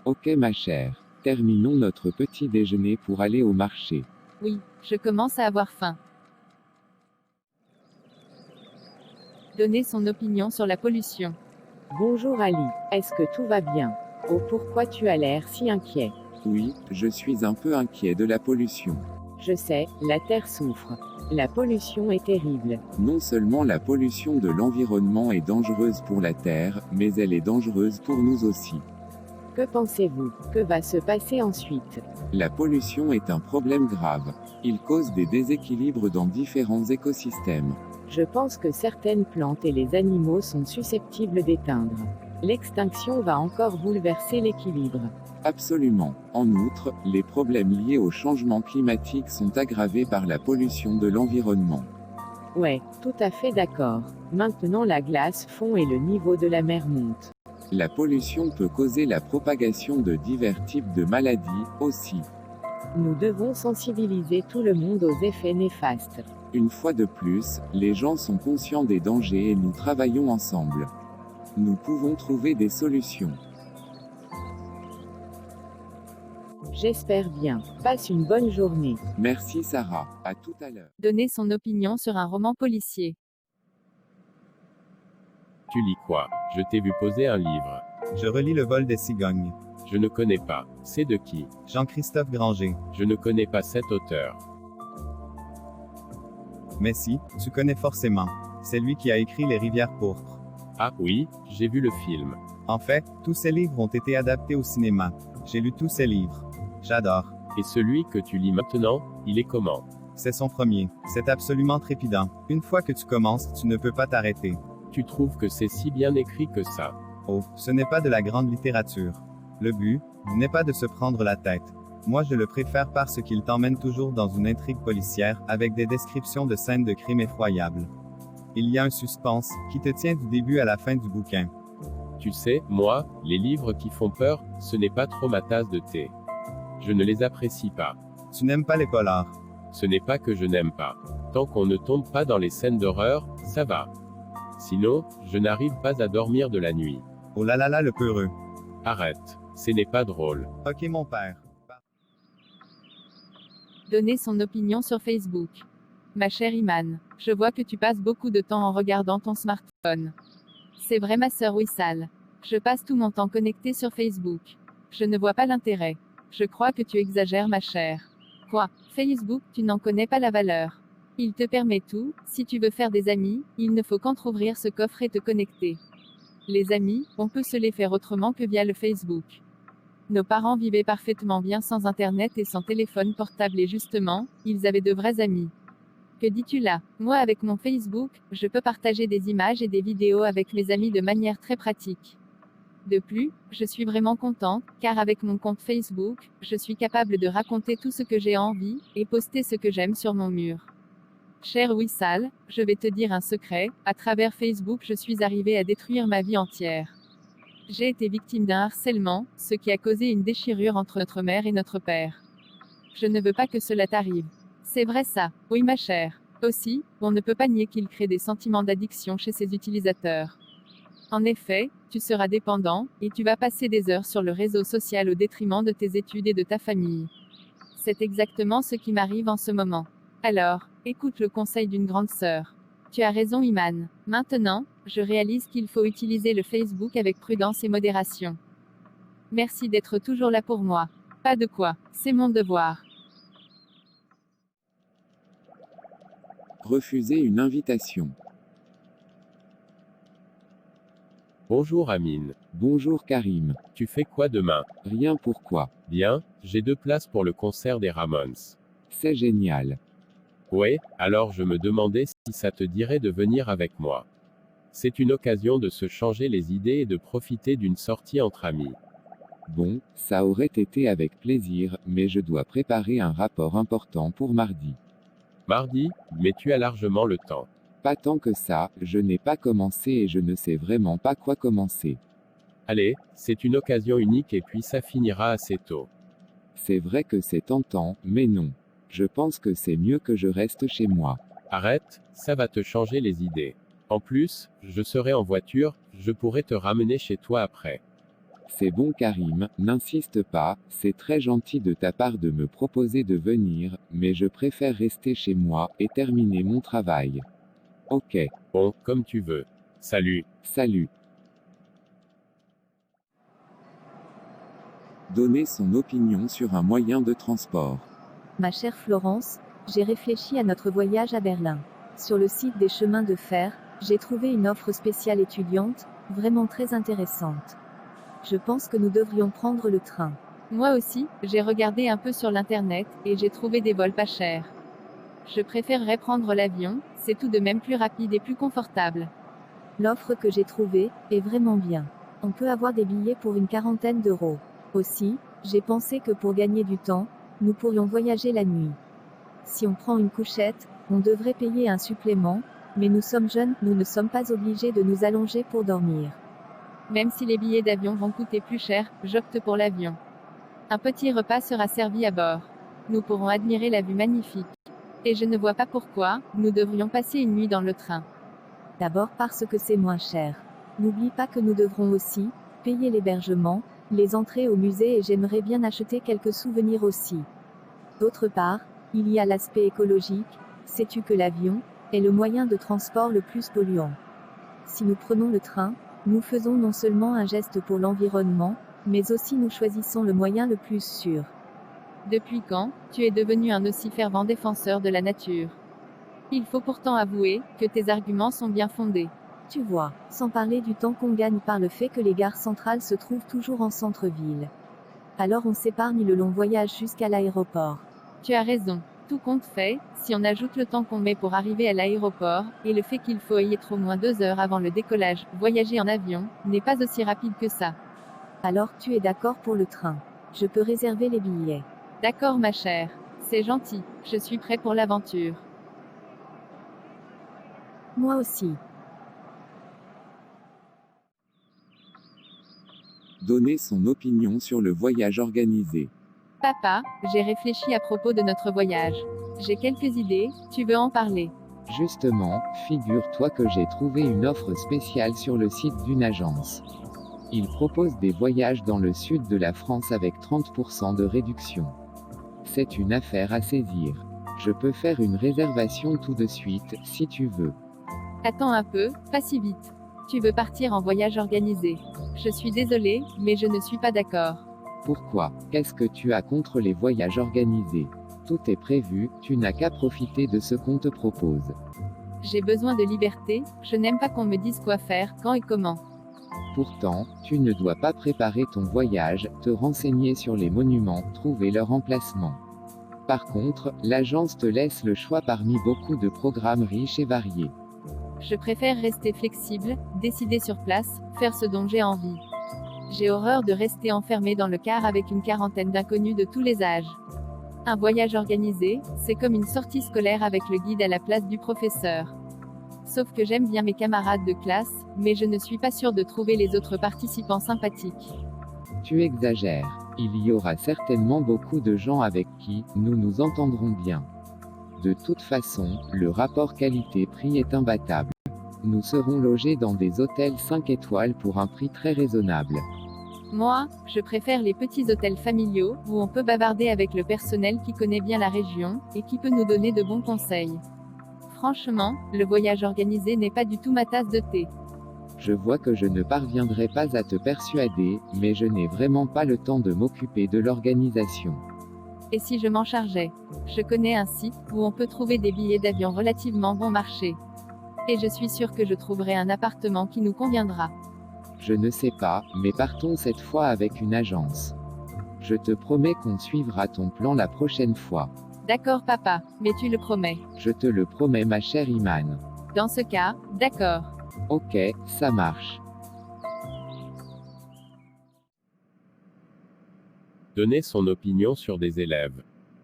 Ok ma chère. Terminons notre petit déjeuner pour aller au marché. Oui, je commence à avoir faim. Donner son opinion sur la pollution. Bonjour Ali, est-ce que tout va bien? Oh, pourquoi tu as l'air si inquiet? Oui, je suis un peu inquiet de la pollution. Je sais, la Terre souffre. La pollution est terrible. Non seulement la pollution de l'environnement est dangereuse pour la Terre, mais elle est dangereuse pour nous aussi. Que pensez-vous? Que va se passer ensuite? La pollution est un problème grave. Il cause des déséquilibres dans différents écosystèmes. Je pense que certaines plantes et les animaux sont susceptibles d'éteindre. L'extinction va encore bouleverser l'équilibre. Absolument. En outre, les problèmes liés au changement climatique sont aggravés par la pollution de l'environnement. Ouais, tout à fait d'accord. Maintenant la glace fond et le niveau de la mer monte. La pollution peut causer la propagation de divers types de maladies, aussi. Nous devons sensibiliser tout le monde aux effets néfastes. Une fois de plus, les gens sont conscients des dangers et nous travaillons ensemble. Nous pouvons trouver des solutions. J'espère bien. Passe une bonne journée. Merci Sarah, à tout à l'heure. Donner son opinion sur un roman policier. Tu lis quoi? Je t'ai vu poser un livre. Je relis Le vol des cigognes. Je ne connais pas. C'est de qui? Jean-Christophe Granger. Je ne connais pas cet auteur. Mais si, tu connais forcément. C'est lui qui a écrit Les Rivières pourpres. Ah oui, j'ai vu le film. En fait, tous ces livres ont été adaptés au cinéma. J'ai lu tous ces livres. J'adore. Et celui que tu lis maintenant, il est comment? C'est son premier. C'est absolument trépidant. Une fois que tu commences, tu ne peux pas t'arrêter. Tu trouves que c'est si bien écrit que ça? Oh, ce n'est pas de la grande littérature. Le but n'est pas de se prendre la tête. Moi je le préfère parce qu'il t'emmène toujours dans une intrigue policière, avec des descriptions de scènes de crimes effroyables. Il y a un suspense, qui te tient du début à la fin du bouquin. Tu sais, moi, les livres qui font peur, ce n'est pas trop ma tasse de thé. Je ne les apprécie pas. Tu n'aimes pas les polars. Ce n'est pas que je n'aime pas. Tant qu'on ne tombe pas dans les scènes d'horreur, ça va. Sinon, je n'arrive pas à dormir de la nuit. Oh là là là le peureux. Arrête. Ce n'est pas drôle. Ok mon père. Donner son opinion sur Facebook. Ma chère Iman, je vois que tu passes beaucoup de temps en regardant ton smartphone. C'est vrai ma sœur Wissal. Je passe tout mon temps connecté sur Facebook. Je ne vois pas l'intérêt. Je crois que tu exagères ma chère. Quoi? Facebook, tu n'en connais pas la valeur. Il te permet tout, si tu veux faire des amis, il ne faut qu'entrouvrir ce coffre et te connecter. Les amis, on peut se les faire autrement que via le Facebook. Nos parents vivaient parfaitement bien sans Internet et sans téléphone portable et justement, ils avaient de vrais amis. Que dis-tu là? Moi avec mon Facebook, je peux partager des images et des vidéos avec mes amis de manière très pratique. De plus, je suis vraiment contente, car avec mon compte Facebook, je suis capable de raconter tout ce que j'ai envie, et poster ce que j'aime sur mon mur. Cher Wissal, je vais te dire un secret, à travers Facebook je suis arrivée à détruire ma vie entière. J'ai été victime d'un harcèlement, ce qui a causé une déchirure entre notre mère et notre père. Je ne veux pas que cela t'arrive. C'est vrai ça, oui ma chère. Aussi, on ne peut pas nier qu'il crée des sentiments d'addiction chez ses utilisateurs. En effet, tu seras dépendant, et tu vas passer des heures sur le réseau social au détriment de tes études et de ta famille. C'est exactement ce qui m'arrive en ce moment. Alors, écoute le conseil d'une grande sœur. Tu as raison Iman. Maintenant, je réalise qu'il faut utiliser le Facebook avec prudence et modération. Merci d'être toujours là pour moi. Pas de quoi, c'est mon devoir. Refuser une invitation. Bonjour Amine. Bonjour Karim. Tu fais quoi demain? Rien, pourquoi? Bien, j'ai 2 places pour le concert des Ramones. C'est génial. Ouais, alors je me demandais si ça te dirait de venir avec moi. C'est une occasion de se changer les idées et de profiter d'une sortie entre amis. Bon, ça aurait été avec plaisir, mais je dois préparer un rapport important pour mardi. Mardi, mais tu as largement le temps. Pas tant que ça, je n'ai pas commencé et je ne sais vraiment pas quoi commencer. Allez, c'est une occasion unique et puis ça finira assez tôt. C'est vrai que c'est tentant, mais non. Je pense que c'est mieux que je reste chez moi. Arrête, ça va te changer les idées. En plus, je serai en voiture, je pourrai te ramener chez toi après. C'est bon Karim, n'insiste pas, c'est très gentil de ta part de me proposer de venir, mais je préfère rester chez moi et terminer mon travail. Ok. Bon, comme tu veux. Salut. Salut. Donner son opinion sur un moyen de transport. Ma chère Florence, j'ai réfléchi à notre voyage à Berlin. Sur le site des chemins de fer, j'ai trouvé une offre spéciale étudiante, vraiment très intéressante. Je pense que nous devrions prendre le train. Moi aussi, j'ai regardé un peu sur l'internet, et j'ai trouvé des vols pas chers. Je préférerais prendre l'avion, c'est tout de même plus rapide et plus confortable. L'offre que j'ai trouvée est vraiment bien. On peut avoir des billets pour une 40aine d'euros. Aussi, j'ai pensé que pour gagner du temps, nous pourrions voyager la nuit. Si on prend une couchette, on devrait payer un supplément, mais nous sommes jeunes, nous ne sommes pas obligés de nous allonger pour dormir. Même si les billets d'avion vont coûter plus cher, j'opte pour l'avion. Un petit repas sera servi à bord. Nous pourrons admirer la vue magnifique. Et je ne vois pas pourquoi, nous devrions passer une nuit dans le train. D'abord parce que c'est moins cher. N'oublie pas que nous devrons aussi payer l'hébergement, les entrées au musée et j'aimerais bien acheter quelques souvenirs aussi. D'autre part, il y a l'aspect écologique. Sais-tu que l'avion est le moyen de transport le plus polluant? Si nous prenons le train, nous faisons non seulement un geste pour l'environnement, mais aussi nous choisissons le moyen le plus sûr. Depuis quand, tu es devenu un aussi fervent défenseur de la nature? Il faut pourtant avouer que tes arguments sont bien fondés. Tu vois, sans parler du temps qu'on gagne par le fait que les gares centrales se trouvent toujours en centre-ville. Alors on s'épargne le long voyage jusqu'à l'aéroport. Tu as raison. Tout compte fait, si on ajoute le temps qu'on met pour arriver à l'aéroport, et le fait qu'il faut y être au moins 2 heures avant le décollage, voyager en avion n'est pas aussi rapide que ça. Alors tu es d'accord pour le train. Je peux réserver les billets. D'accord ma chère. C'est gentil, je suis prêt pour l'aventure. Moi aussi. Donner son opinion sur le voyage organisé. Papa, j'ai réfléchi à propos de notre voyage. J'ai quelques idées, tu veux en parler? Justement, figure-toi que j'ai trouvé une offre spéciale sur le site d'une agence. Il propose des voyages dans le sud de la France avec 30% de réduction. C'est une affaire à saisir. Je peux faire une réservation tout de suite, si tu veux. Attends un peu, pas si vite. Tu veux partir en voyage organisé. Je suis désolée, mais je ne suis pas d'accord. Pourquoi? Qu'est-ce que tu as contre les voyages organisés? Tout est prévu, tu n'as qu'à profiter de ce qu'on te propose. J'ai besoin de liberté, je n'aime pas qu'on me dise quoi faire, quand et comment. Pourtant, tu ne dois pas préparer ton voyage, te renseigner sur les monuments, trouver leur emplacement. Par contre, l'agence te laisse le choix parmi beaucoup de programmes riches et variés. Je préfère rester flexible, décider sur place, faire ce dont j'ai envie. J'ai horreur de rester enfermé dans le car avec une quarantaine d'inconnus de tous les âges. Un voyage organisé, c'est comme une sortie scolaire avec le guide à la place du professeur. Sauf que j'aime bien mes camarades de classe, mais je ne suis pas sûre de trouver les autres participants sympathiques. Tu exagères. Il y aura certainement beaucoup de gens avec qui nous nous entendrons bien. De toute façon, le rapport qualité-prix est imbattable. Nous serons logés dans des hôtels 5 étoiles pour un prix très raisonnable. Moi, je préfère les petits hôtels familiaux, où on peut bavarder avec le personnel qui connaît bien la région, et qui peut nous donner de bons conseils. Franchement, le voyage organisé n'est pas du tout ma tasse de thé. Je vois que je ne parviendrai pas à te persuader, mais je n'ai vraiment pas le temps de m'occuper de l'organisation. Et si je m'en chargeais? Je connais un site, où on peut trouver des billets d'avion relativement bon marché. Et je suis sûre que je trouverai un appartement qui nous conviendra. Je ne sais pas, mais partons cette fois avec une agence. Je te promets qu'on suivra ton plan la prochaine fois. D'accord papa, mais tu le promets. Je te le promets ma chère Iman. Dans ce cas, d'accord. Ok, ça marche. Donner son opinion sur des élèves.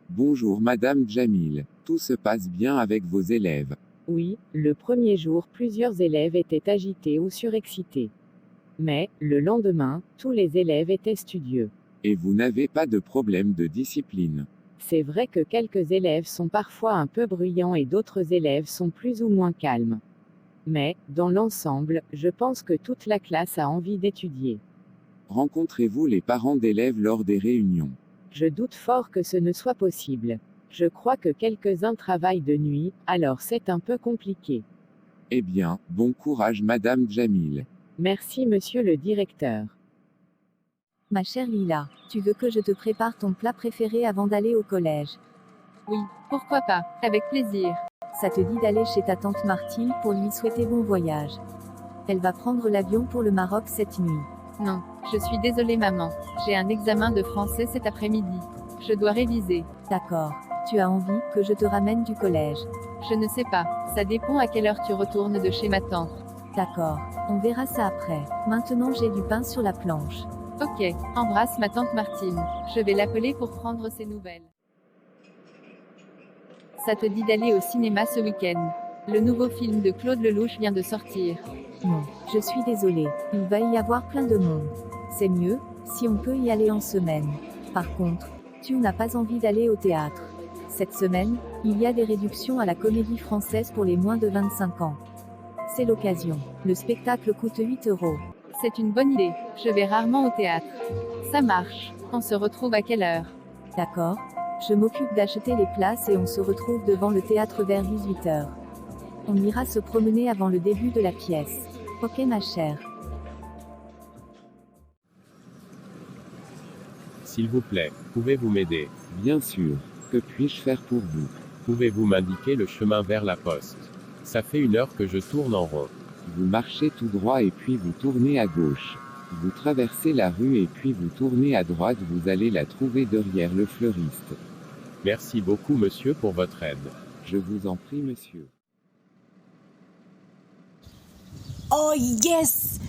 Bonjour Madame Jamil. Tout se passe bien avec vos élèves. Oui, le premier jour plusieurs élèves étaient agités ou surexcités. Mais, le lendemain, tous les élèves étaient studieux. Et vous n'avez pas de problème de discipline. C'est vrai que quelques élèves sont parfois un peu bruyants et d'autres élèves sont plus ou moins calmes. Mais, dans l'ensemble, je pense que toute la classe a envie d'étudier. Rencontrez-vous les parents d'élèves lors des réunions? Je doute fort que ce ne soit possible. Je crois que quelques-uns travaillent de nuit, alors c'est un peu compliqué. Eh bien, bon courage Madame Jamil. Merci monsieur le directeur. Ma chère Lila, tu veux que je te prépare ton plat préféré avant d'aller au collège? Oui, pourquoi pas, avec plaisir. Ça te dit d'aller chez ta tante Martine pour lui souhaiter bon voyage. Elle va prendre l'avion pour le Maroc cette nuit. Non, je suis désolée maman. J'ai un examen de français cet après-midi. Je dois réviser. D'accord. Tu as envie que je te ramène du collège? Je ne sais pas. Ça dépend à quelle heure tu retournes de chez ma tante. D'accord. On verra ça après. Maintenant j'ai du pain sur la planche. Ok, embrasse ma tante Martine. Je vais l'appeler pour prendre ses nouvelles. Ça te dit d'aller au cinéma ce week-end? Le nouveau film de Claude Lelouch vient de sortir. Non, je suis désolée. Il va y avoir plein de monde. C'est mieux, si on peut y aller en semaine. Par contre, tu n'as pas envie d'aller au théâtre. Cette semaine, il y a des réductions à la Comédie Française pour les moins de 25 ans. C'est l'occasion. Le spectacle coûte 8 €. C'est une bonne idée. Je vais rarement au théâtre. Ça marche. On se retrouve à quelle heure? D'accord. Je m'occupe d'acheter les places et on se retrouve devant le théâtre vers 18 h. On ira se promener avant le début de la pièce. Ok ma chère. S'il vous plaît, pouvez-vous m'aider? Bien sûr. Que puis-je faire pour vous? Pouvez-vous m'indiquer le chemin vers la poste? Ça fait 1 heure que je tourne en rond. Vous marchez tout droit et puis vous tournez à gauche. Vous traversez la rue et puis vous tournez à droite, vous allez la trouver derrière le fleuriste. Merci beaucoup monsieur pour votre aide. Je vous en prie monsieur. Oh yes!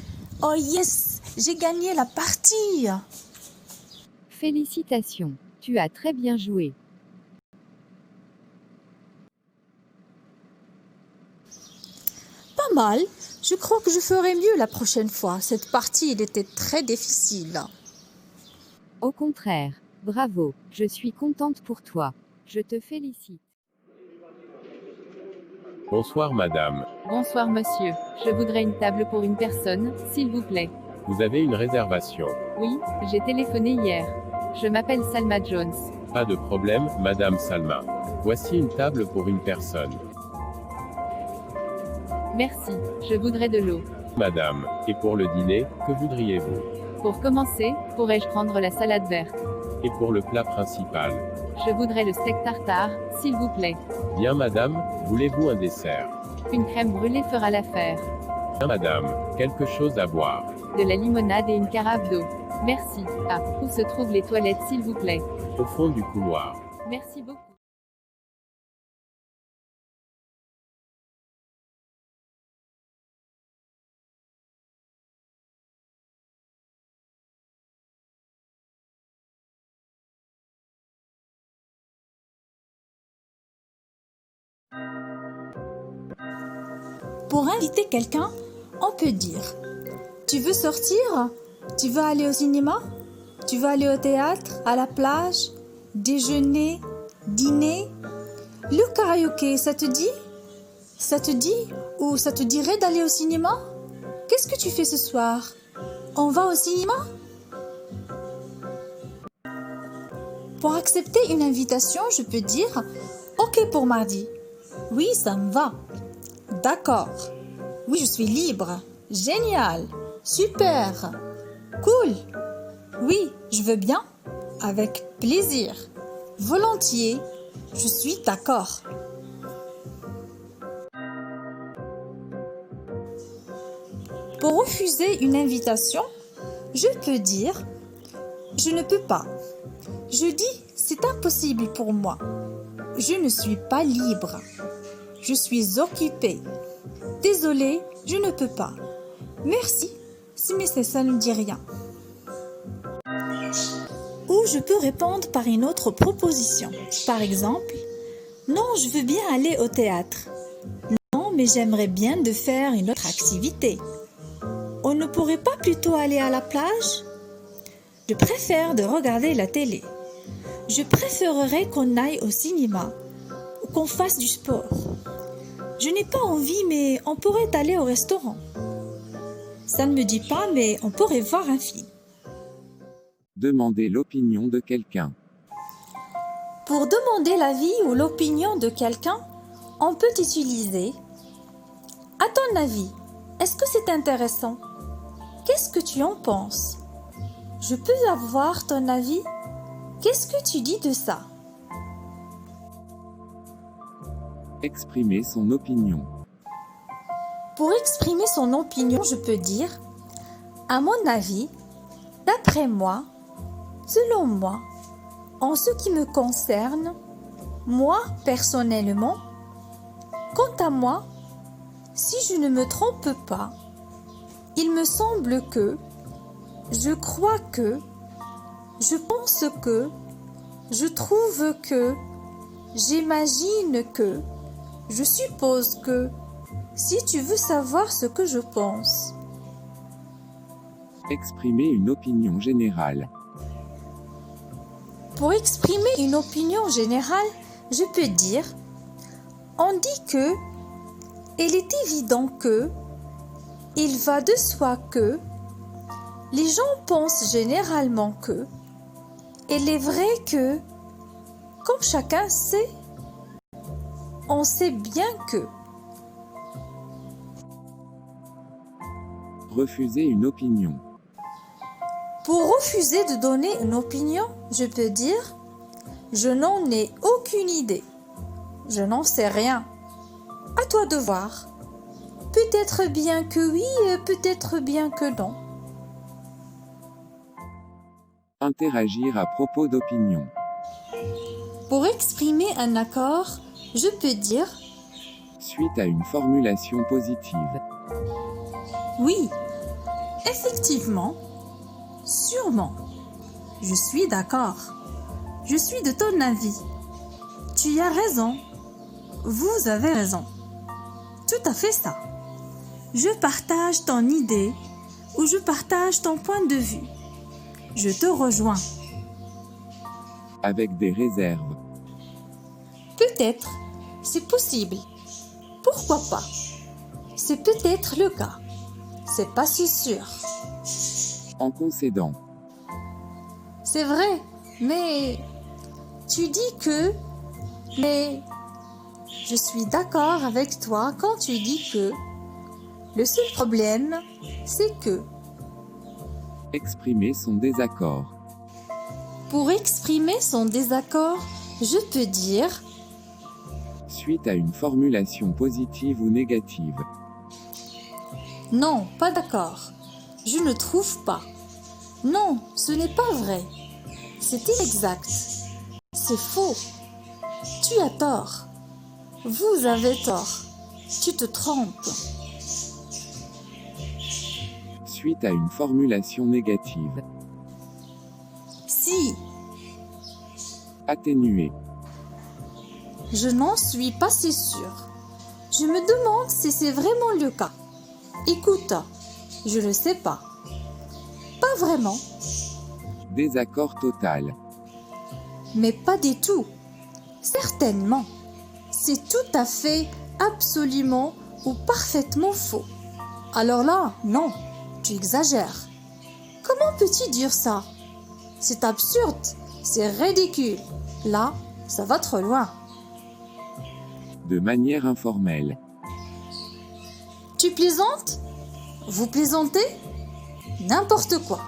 Oh yes! J'ai gagné la partie! Félicitations, tu as très bien joué. Pas mal. Je crois que je ferai mieux la prochaine fois. Cette partie, elle était très difficile. Au contraire, bravo, je suis contente pour toi. Je te félicite. Bonsoir madame. Bonsoir monsieur. Je voudrais une table pour une personne, s'il vous plaît. Vous avez une réservation? Oui, j'ai téléphoné hier. Je m'appelle Salma Jones. Pas de problème, madame Salma. Voici une table pour une personne. Merci, je voudrais de l'eau. Madame, et pour le dîner, que voudriez-vous? Pour commencer, pourrais-je prendre la salade verte? Et pour le plat principal? Je voudrais le steak tartare, s'il vous plaît. Bien madame, voulez-vous un dessert? Une crème brûlée fera l'affaire. Bien madame, quelque chose à boire? De la limonade et une carafe d'eau. Merci. Ah, où se trouvent les toilettes s'il vous plaît? Au fond du couloir. Merci beaucoup. Pour inviter quelqu'un, on peut dire: tu veux sortir? Tu veux aller au cinéma? Tu veux aller au théâtre, à la plage, déjeuner, dîner? Le karaoké, ça te dit? Ça te dit? Ou ça te dirait d'aller au cinéma? Qu'est-ce que tu fais ce soir? On va au cinéma? Pour accepter une invitation, je peux dire: ok pour mardi. Oui, ça me va. D'accord. Oui, je suis libre. Génial. Super. Cool. Oui, je veux bien. Avec plaisir. Volontiers. Je suis d'accord. Pour refuser une invitation, je peux dire: je ne peux pas. Je dis: c'est impossible pour moi. Je ne suis pas libre. Je suis occupée. Désolée, je ne peux pas. Merci, mais ça ne dit rien. Ou je peux répondre par une autre proposition. Par exemple: non, je veux bien aller au théâtre. Non, mais j'aimerais bien de faire une autre activité. On ne pourrait pas plutôt aller à la plage? Je préfère de regarder la télé. Je préférerais qu'on aille au cinéma ou qu'on fasse du sport. Je n'ai pas envie, mais on pourrait aller au restaurant. Ça ne me dit pas, mais on pourrait voir un film. Demander l'opinion de quelqu'un. Pour demander l'avis ou l'opinion de quelqu'un, on peut utiliser: à ton avis, est-ce que c'est intéressant? Qu'est-ce que tu en penses? Je peux avoir ton avis? Qu'est-ce que tu dis de ça? Exprimer son opinion. Pour exprimer son opinion, je peux dire: à mon avis, d'après moi, selon moi, en ce qui me concerne, moi personnellement, quant à moi, si je ne me trompe pas, il me semble que, je crois que, je pense que, je trouve que, j'imagine que, je suppose que, si tu veux savoir ce que je pense. Exprimer une opinion générale. Pour exprimer une opinion générale, je peux dire: on dit que, il est évident que, il va de soi que, les gens pensent généralement que, il est vrai que, comme chacun sait, on sait bien que. Refuser une opinion. Pour refuser de donner une opinion, je peux dire: je n'en ai aucune idée. Je n'en sais rien. À toi de voir. Peut-être bien que oui, peut-être bien que non. Interagir à propos d'opinion. Pour exprimer un accord, je peux dire: suite à une formulation positive. Oui, effectivement, sûrement. Je suis d'accord. Je suis de ton avis. Tu as raison. Vous avez raison. Tout à fait ça. Je partage ton idée ou je partage ton point de vue. Je te rejoins. Avec des réserves. Peut-être, c'est possible. Pourquoi pas? C'est peut-être le cas. C'est pas si sûr. En concédant. C'est vrai, mais tu dis que, mais je suis d'accord avec toi quand tu dis que. Le seul problème, c'est que. Exprimer son désaccord. Pour exprimer son désaccord, Je peux dire Suite à une formulation positive ou négative. non, pas d'accord. Je ne trouve pas. Non, ce n'est pas vrai. C'est inexact. C'est faux. Tu as tort. Vous avez tort. Tu te trompes. Suite à une formulation négative. Si, Atténué. je n'en suis pas si sûre. Je me demande si c'est vraiment le cas. Écoute, je ne sais pas. Pas vraiment, Désaccord total. mais pas du tout. Certainement. C'est tout à fait, absolument ou parfaitement faux. Alors là, non, tu exagères. Comment peux-tu dire ça? C'est absurde, c'est ridicule. Là, ça va trop loin. De manière informelle. Tu plaisantes? Vous plaisantez? N'importe quoi.